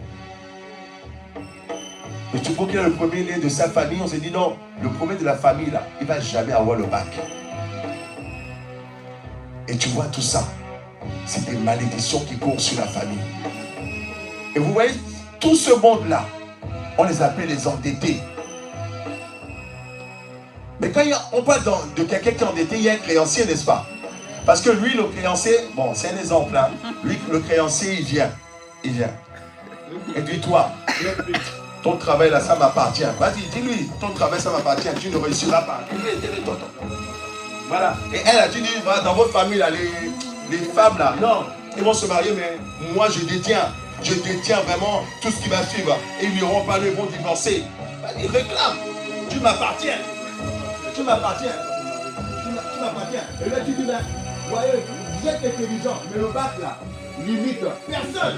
Mais tu vois qu'il y a le premier né de sa famille, on s'est dit non, le premier de la famille là, il ne va jamais avoir le bac. Et tu vois tout ça, c'est des malédictions qui courent sur la famille. Et vous voyez, tout ce monde-là, on les appelle les endettés. Mais quand on parle de quelqu'un qui est endetté, il y a un créancier, n'est-ce pas? Parce que lui, le créancier, bon, c'est un exemple. Hein. Lui, le créancier, il vient. Et puis toi, ton travail là, ça m'appartient. Vas-y, dis-lui, ton travail, ça m'appartient. Tu ne réussiras pas. Voilà. Et elle a dit, voilà, dans votre famille, là, les femmes là, non, ils vont se marier, mais moi, je détiens vraiment tout ce qui va suivre. Et ils n'iront pas, ils vont divorcer. Ils réclament. Tu m'appartiens. Tu m'appartiens. Et là, tu dis, là, vous voyez, vous êtes intelligent, mais le bac là, limite personne.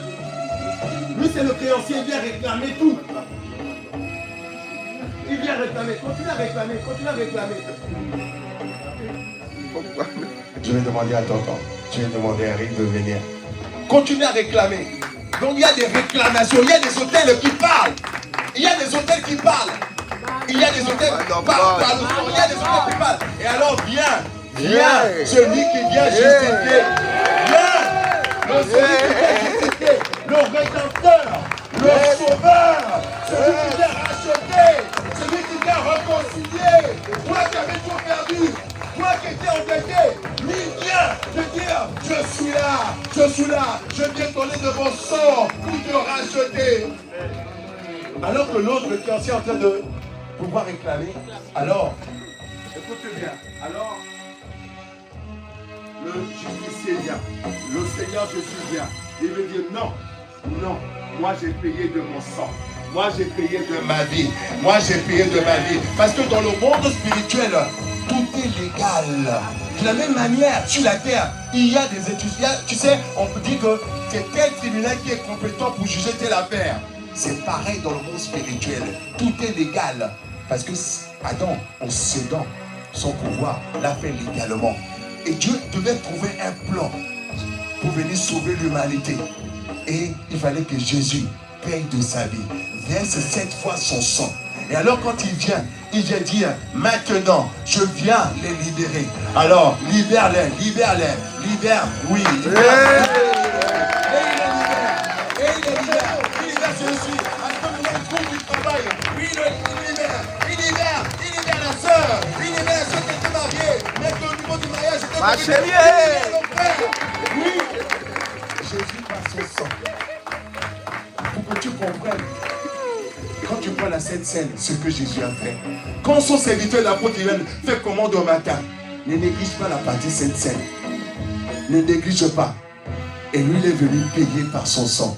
Lui, c'est le créancier, il vient réclamer tout. Il vient réclamer, continue à réclamer. Je vais demander à tonton, je vais demander à Eric de venir. Continue à réclamer. Donc il y a des réclamations, il y a des hôtels qui parlent. Il y a des hôtels qui parlent. Il y a des hôtels qui parlent. Et alors viens, celui qui vient justifier. Viens, le Rédempteur, le Sauveur, celui qui vient racheter, celui qui vient réconcilier. Toi qui avais tout perdu, toi qui étais endetté, lui vient te dire, je suis là, je viens donner de mon sang pour te racheter. Alors que l'autre, le créancier est en train de pouvoir réclamer, alors, écoute bien, alors, le justicier vient, le Seigneur Jésus vient, il veut dire non, moi j'ai payé de mon sang, moi j'ai payé de ma vie, parce que dans le monde spirituel, tout est légal. De la même manière, sur la terre, il y a des étudiants, tu sais, on peut dire que c'est tel tribunal qui est compétent pour juger telle affaire. C'est pareil dans le monde spirituel, tout est légal. Parce que Adam, en cédant son pouvoir, l'a fait légalement. Et Dieu devait trouver un plan pour venir sauver l'humanité. Et il fallait que Jésus paye de sa vie, verse 7 fois son sang. Et alors quand il vient dire, maintenant, je viens les libérer. Alors, libère-les, libère, oui. Et il les libère celui-ci. Il trouve du travail. Oui, il libère la soeur. Il libère ceux qui étaient mariés. Mais que au niveau du mariage, c'était pas libéré. Oui, cette scène, ce que Jésus a fait. Quand son serviteur, l'apôtre, fait commande au matin, ne néglige pas la partie cette scène. Ne néglige pas. Et lui, il est venu payer par son sang.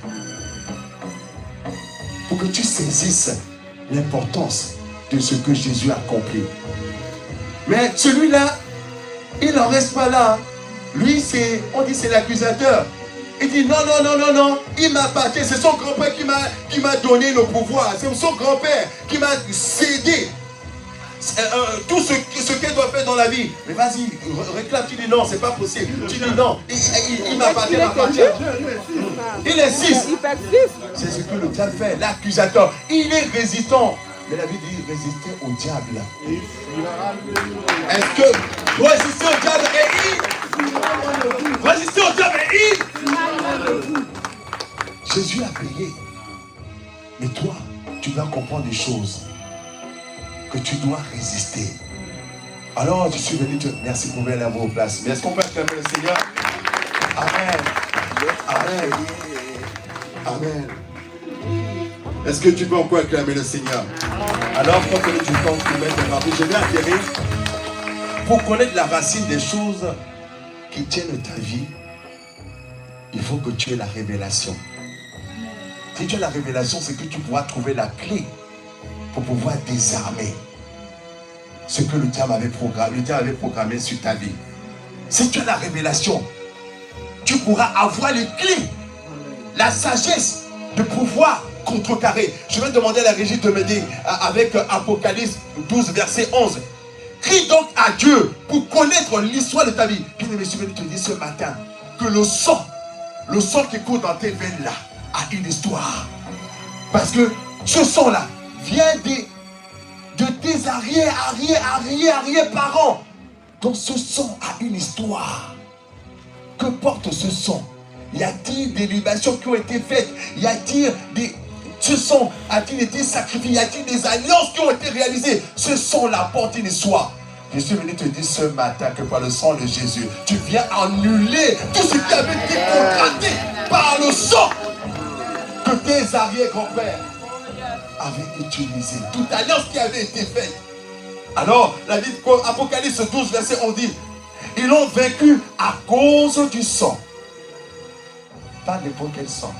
Pour que tu saisisses l'importance de ce que Jésus a accompli. Mais celui-là, il n'en reste pas là. Lui, on dit c'est l'accusateur. Il dit non, non, non, non, non. Il m'appartient. C'est son grand-père qui m'a donné le pouvoir. C'est son grand-père qui m'a cédé tout ce qu'elle doit faire dans la vie. Mais vas-y, réclame. Tu dis non, c'est pas possible. Tu dis non, il m'appartient, m'appartient. Il insiste. C'est ce que le diable fait, l'accusateur. Il est résistant. Mais la Bible dit résister au diable. Est-ce que résister au diable et il résister au diable et il Jésus a payé. Mais toi, tu dois comprendre des choses. Que tu dois résister. Alors, je suis venu te merci pour venir à vos places. Mais est-ce qu'on peut acclamer le Seigneur? Amen. Amen. Amen. Est-ce que tu peux encore acclamer le Seigneur? Alors, pour que tu penses que mettre en je vais atterrir pour connaître la racine des choses qui tiennent ta vie. Il faut que tu aies la révélation. Si tu as la révélation, c'est que tu pourras trouver la clé pour pouvoir désarmer ce que le diable avait programmé sur ta vie. Si tu as la révélation, tu pourras avoir les clés, la sagesse de pouvoir contrecarrer. Je vais demander à la régie de m'aider avec Apocalypse 12, verset 11. Crie donc à Dieu pour connaître l'histoire de ta vie. Bien aimé, je vais te dire ce matin que le sang qui coule dans tes veines là a une histoire. Parce que ce sang-là vient de tes arrière-parents. Donc ce sang a une histoire. Que porte ce sang? Y a-t-il des libations qui ont été faites? Y a-t-il ce sang a-t-il été sacrifié? Y a-t-il des alliances qui ont été réalisées? Ce sang-là porte une histoire. Je suis venu te dire ce matin que par le sang de Jésus, tu viens annuler tout ce qui avait été contracté par le sang que tes arrière-grands-pères avaient utilisé. Toute alliance qui avait été faite. Alors, la Bible, Apocalypse 12, verset 11 dit, ils l'ont vaincu à cause du sang. Pas n'importe quel sang.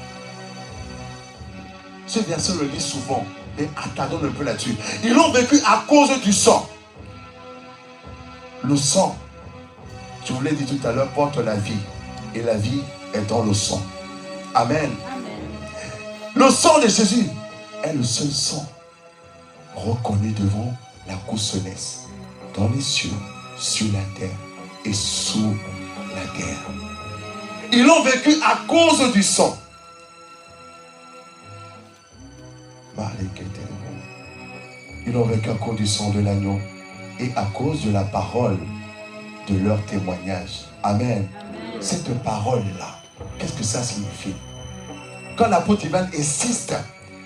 Ce verset on le lit souvent, mais attendons un peu là-dessus. Ils l'ont vaincu à cause du sang. Le sang, je vous l'ai dit tout à l'heure, porte la vie. Et la vie est dans le sang. Amen. Amen. Le sang de Jésus est le seul sang reconnu devant la cour céleste, dans les cieux, sur la terre et sous la terre. Ils l'ont vécu à cause du sang. Ils l'ont vécu à cause du sang de l'agneau et à cause de la parole de leur témoignage. Amen. Cette parole-là, qu'est-ce que ça signifie? Quand l'apôtre Ivan insiste,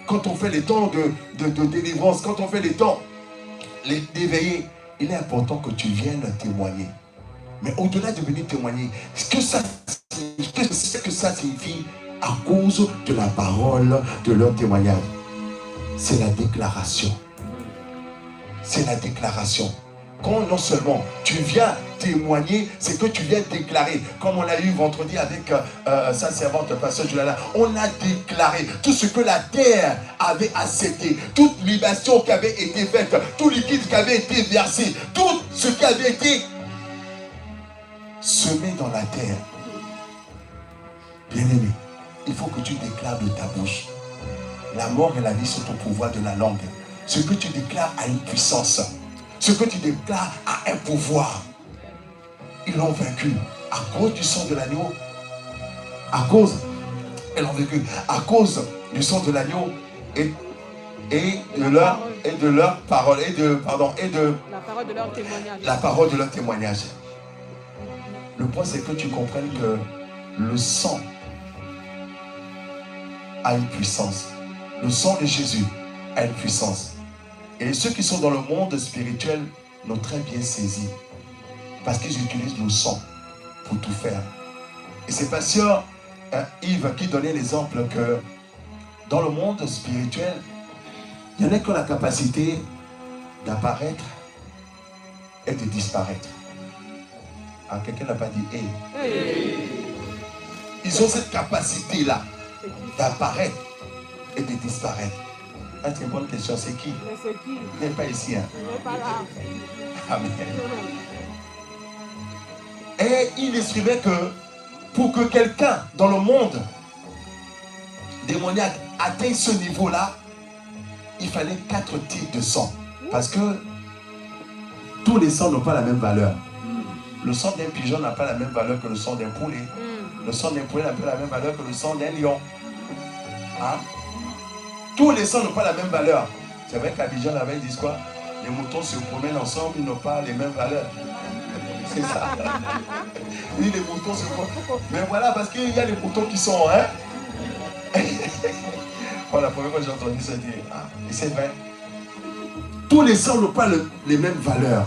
quand on fait les temps de délivrance, quand on fait les temps d'éveiller, il est important que tu viennes témoigner. Mais au-delà de venir témoigner, ce que ça signifie à cause de la parole de leur témoignage, c'est la déclaration. C'est la déclaration. Quand non seulement tu viens témoigner, c'est que tu viens déclarer. Comme on l'a eu vendredi avec sa servante, pasteur Julala, on a déclaré tout ce que la terre avait accepté, toute libation qui avait été faite, tout liquide qui avait été versé, tout ce qui avait été semé dans la terre. Bien-aimé, il faut que tu déclares de ta bouche. La mort et la vie sont au pouvoir de la langue. Ce que tu déclares a une puissance. Ce que tu déclares a un pouvoir. Ils l'ont vaincu à cause du sang de l'agneau. Ils l'ont vaincu à cause du sang de l'agneau et de leur parole la parole de leur témoignage. La parole de leur témoignage. Le point, c'est que tu comprennes que le sang a une puissance. Le sang de Jésus a une puissance. Et ceux qui sont dans le monde spirituel l'ont très bien saisi. Parce qu'ils utilisent le sang pour tout faire. Et c'est pasteur Yves qui donnait l'exemple que dans le monde spirituel, Il y en a qui ont la capacité d'apparaître et de disparaître. Ah, quelqu'un n'a pas dit « hey ». Ils ont cette capacité-là d'apparaître et de disparaître. Ah, c'est une bonne question, c'est qui? Mais c'est qui? Il n'est pas ici. Hein? Il n'est pas là. Amen. Et il écrivait que pour que quelqu'un dans le monde démoniaque atteigne ce niveau-là, il fallait 4 types de sang. Parce que tous les sangs n'ont pas la même valeur. Le sang d'un pigeon n'a pas la même valeur que le sang d'un poulet. Le sang d'un poulet n'a pas la même valeur que le sang d'un lion. Hein? Tous les sangs n'ont pas la même valeur. C'est vrai qu'Abidjan avait dit quoi? Les moutons se promènent ensemble, ils n'ont pas les mêmes valeurs. C'est ça. Oui, les moutons se promènent. Mais voilà, parce qu'il y a les moutons qui sont... Hein? Bon, la première fois que j'ai entendu ça, je dis, ah, et c'est vrai. Tous les sangs n'ont pas les mêmes valeurs.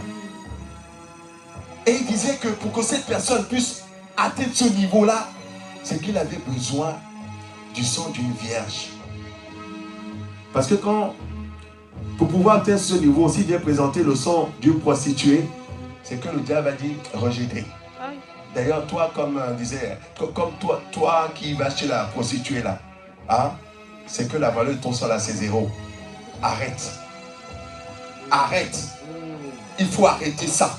Et il disait que pour que cette personne puisse atteindre ce niveau-là, c'est qu'il avait besoin du sang d'une vierge. Parce que pour pouvoir atteindre ce niveau, s'il vient présenter le sang d'une prostituée, c'est que le diable a dit rejeter. D'ailleurs, toi, comme disait, comme toi qui vas chez la prostituée là, hein, c'est que la valeur de ton sang là, c'est 0. Arrête. Arrête. Il faut arrêter ça.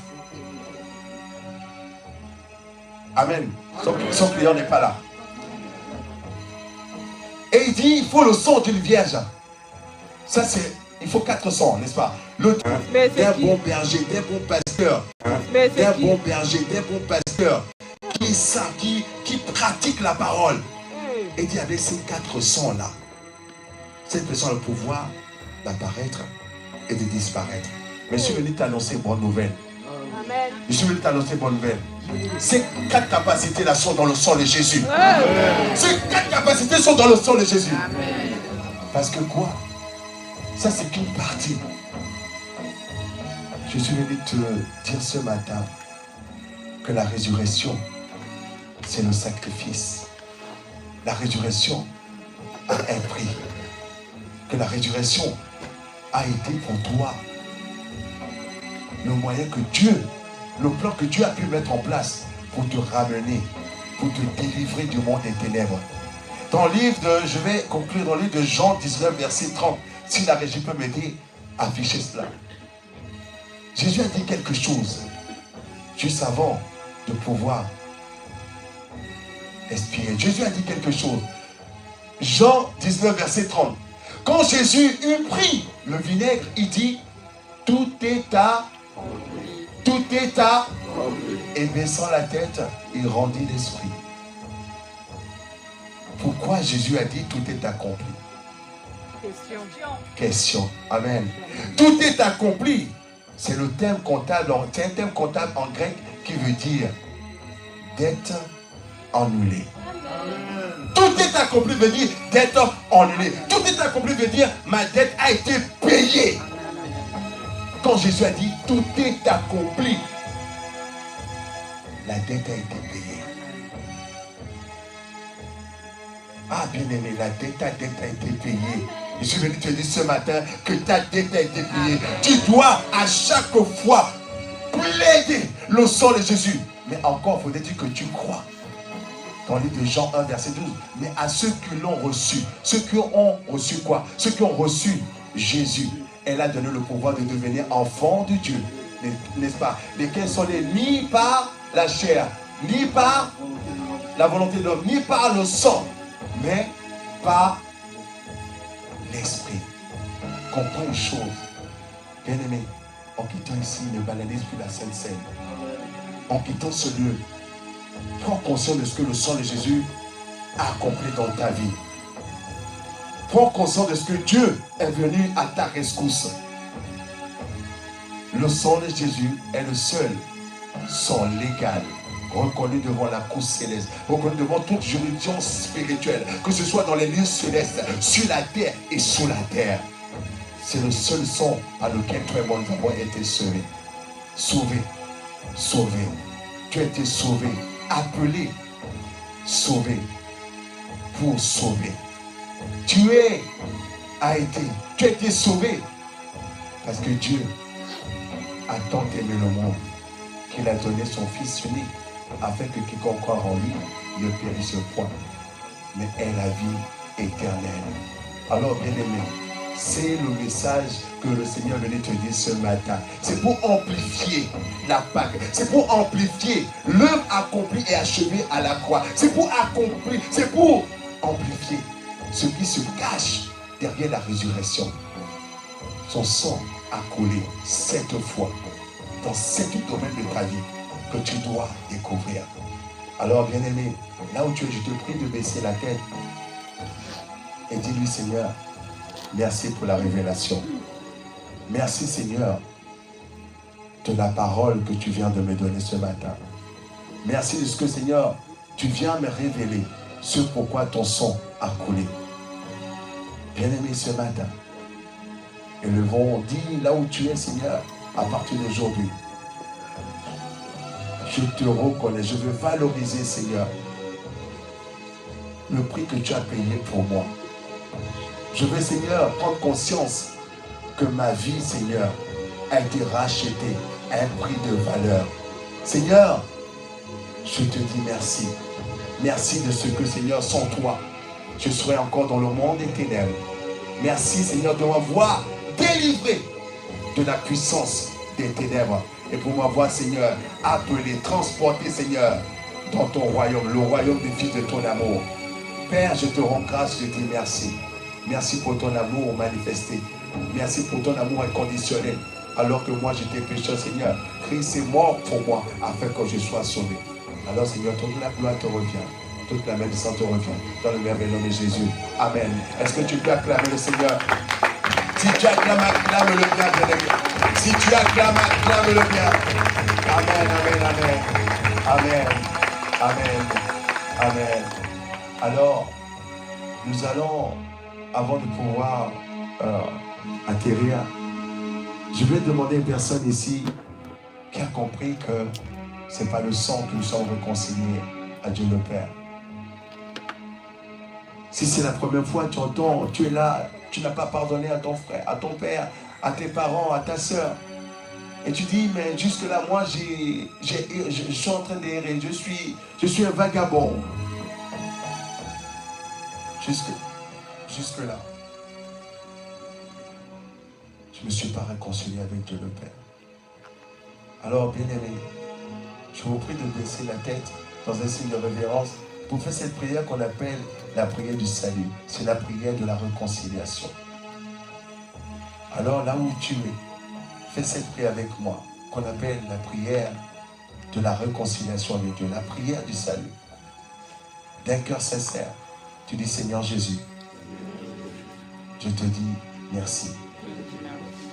Amen. Son client n'est pas là. Et il dit, il faut le sang d'une vierge. Ça, c'est... Il faut 4 sangs, n'est-ce pas? Le d'un bon berger, d'un bon pasteur. D'un bon berger, d'un bon pasteur. Qui pratique la parole. Et il y avait ces 4 sangs-là. Cette personne a le pouvoir d'apparaître et de disparaître. Mais je suis venu t'annoncer bonne nouvelle. Amen. Je suis venu t'annoncer bonne nouvelle. Ces 4 capacités-là sont dans le sang de Jésus. Ces 4 capacités sont dans le sang de Jésus. Parce que quoi? Ça, c'est qu'une partie. Je suis venu te dire ce matin que la résurrection, c'est le sacrifice. La résurrection a un prix. Que la résurrection a été pour toi le moyen que Dieu, le plan que Dieu a pu mettre en place pour te ramener, pour te délivrer du monde des ténèbres. Dans le livre de, je vais conclure dans le livre de Jean 19, verset 30. Si la régie peut m'aider à afficher cela. Jésus a dit quelque chose juste avant de pouvoir expirer. Jésus a dit quelque chose. Jean 19, verset 30. Quand Jésus eut pris le vinaigre, il dit, tout est à, et baissant la tête, il rendit l'esprit. Pourquoi Jésus a dit, tout est accompli? Question. Amen. Tout est accompli. C'est le terme comptable, c'est un terme comptable en grec qui veut dire dette annulée. Tout est accompli veut dire dette annulée. Tout est accompli veut dire ma dette a été payée. Quand Jésus a dit tout est accompli, la dette a été payée. Ah bien aimé, la dette a été payée. Je suis venu te dire ce matin que ta dette a été payée. Tu dois à chaque fois plaider le sang de Jésus. Mais encore, faudrait-il que tu crois. Dans le livre de Jean 1, verset 12. Mais à ceux qui l'ont reçu. Ceux qui ont reçu quoi? Ceux qui ont reçu Jésus. Elle a donné le pouvoir de devenir enfants de Dieu. N'est-ce pas? Lesquels sont les ni par la chair, ni par la volonté de l'homme, ni par le sang, mais par l'esprit. Comprends une chose, bien aimé, en quittant ici, ne banalise plus la Sainte Seine. En quittant ce lieu, prends conscience de ce que le sang de Jésus a accompli dans ta vie. Prends conscience de ce que Dieu est venu à ta rescousse. Le sang de Jésus est le seul sang légal reconnu devant la cour céleste, reconnu devant toute juridiction spirituelle, que ce soit dans les lieux célestes, sur la terre et sous la terre. C'est le seul sang par lequel toi et moi nous avons été sauvés. Sauvés. Sauvés. Tu as été sauvé, appelé, sauvé, pour sauver. Tu es Tu as été sauvé. Parce que Dieu a tant aimé le monde qu'il a donné son Fils unique afin que quiconque croit en lui ne périsse point, mais ait la vie éternelle. Alors, bien-aimé, c'est le message que le Seigneur venait te dire ce matin. C'est pour amplifier la Pâque. C'est pour amplifier l'œuvre accomplie et achevée à la croix. C'est pour amplifier ce qui se cache derrière la résurrection. Son sang a coulé 7 fois dans 7 domaines de ta vie que tu dois découvrir. Alors, bien-aimé, là où tu es, je te prie de baisser la tête et dis-lui, Seigneur, merci pour la révélation. Merci, Seigneur, de la parole que tu viens de me donner ce matin. Merci de ce que, Seigneur, tu viens me révéler ce pourquoi ton sang a coulé. Bien-aimé, ce matin, élevons, dis là où tu es, Seigneur, à partir d'aujourd'hui. Je te reconnais, je veux valoriser, Seigneur, le prix que tu as payé pour moi. Je veux, Seigneur, prendre conscience que ma vie, Seigneur, a été rachetée à un prix de valeur. Seigneur, je te dis merci. Merci de ce que, Seigneur, sans toi, je serais encore dans le monde des ténèbres. Merci, Seigneur, de m'avoir délivré de la puissance des ténèbres et pour m'avoir, Seigneur, appelé, transporté, Seigneur, dans ton royaume, le royaume des fils de ton amour. Père, je te rends grâce, je te dis merci. Merci pour ton amour manifesté. Merci pour ton amour inconditionnel. Alors que moi, j'étais pécheur, Seigneur, Christ est mort pour moi afin que je sois sauvé. Alors, Seigneur, toute la gloire te revient. Toute la bénédiction te revient. Dans le merveilleux nom de Jésus. Amen. Est-ce que tu peux acclamer le Seigneur? Si tu acclames, acclame le bien, bien-aimé. Si tu acclames, acclame le bien. Amen, amen, amen. Amen, amen, amen. Alors, nous allons, avant de pouvoir atterrir, je vais demander à une personne ici qui a compris que ce n'est pas le sang que nous sommes réconciliés à Dieu le Père. Si c'est la première fois, tu entends, tu es là, tu n'as pas pardonné à ton frère, à ton père, à tes parents, à ta soeur. Et tu dis, mais jusque-là, moi, je suis en train d'errer, je suis un vagabond. Jusque-là, je ne me suis pas réconcilié avec Dieu le Père. Alors, bien-aimé, je vous prie de baisser la tête dans un signe de révérence pour faire cette prière qu'on appelle la prière du salut. C'est la prière de la réconciliation. Alors, là où tu es, fais cette prière avec moi, qu'on appelle la prière de la réconciliation avec Dieu, la prière du salut. D'un cœur sincère, tu dis, Seigneur Jésus, je te dis merci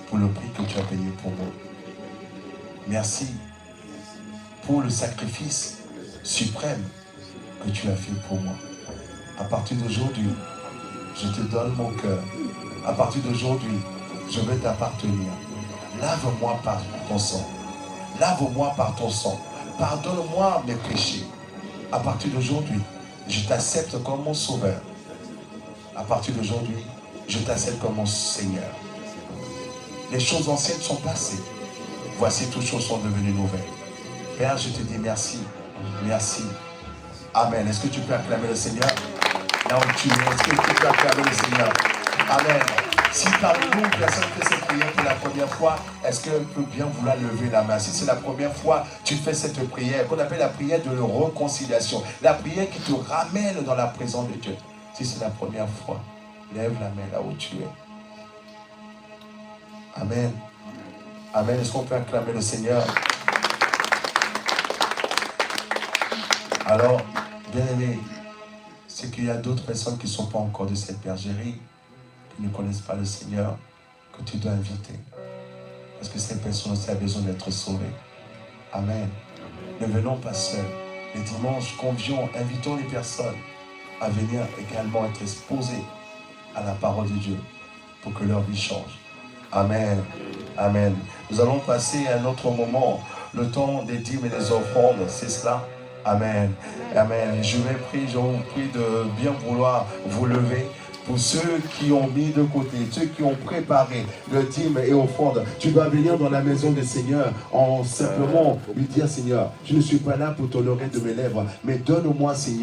pour le prix que tu as payé pour moi. Merci pour le sacrifice suprême que tu as fait pour moi. À partir d'aujourd'hui, je te donne mon cœur. À partir d'aujourd'hui, je vais t'appartenir. Lave-moi par ton sang. Lave-moi par ton sang. Pardonne-moi mes péchés. À partir d'aujourd'hui, je t'accepte comme mon sauveur. À partir d'aujourd'hui, je t'accepte comme mon Seigneur. Les choses anciennes sont passées. Voici, toutes choses sont devenues nouvelles. Père, je te dis merci. Merci. Amen. Est-ce que tu peux acclamer le Seigneur? Là où tu es, est-ce que tu peux acclamer le Seigneur? Amen. Si parmi nous, personne fait cette prière pour la première fois, est-ce qu'elle peut bien vouloir lever la main? Si c'est la première fois, tu fais cette prière, qu'on appelle la prière de réconciliation. La prière qui te ramène dans la présence de Dieu. Si c'est la première fois, lève la main là où tu es. Amen. Amen. Est-ce qu'on peut acclamer le Seigneur? Alors, bien aimé, c'est qu'il y a d'autres personnes qui ne sont pas encore de cette bergerie, qui ne connaissent pas le Seigneur, que tu dois inviter. Parce que ces personnes aussi ont besoin d'être sauvées. Amen. Ne venons pas seuls. Les dimanches, convions, invitons les personnes à venir également être exposées à la parole de Dieu pour que leur vie change. Amen. Amen. Nous allons passer à un autre moment, le temps des dîmes et des offrandes, c'est cela? Amen. Amen. Je vous prie de bien vouloir vous lever Pour ceux qui ont mis de côté, ceux qui ont préparé le dîme et offrande, tu dois venir dans la maison du Seigneur en simplement lui dire, Seigneur, je ne suis pas là pour t'honorer de mes lèvres, mais donne-moi, Seigneur,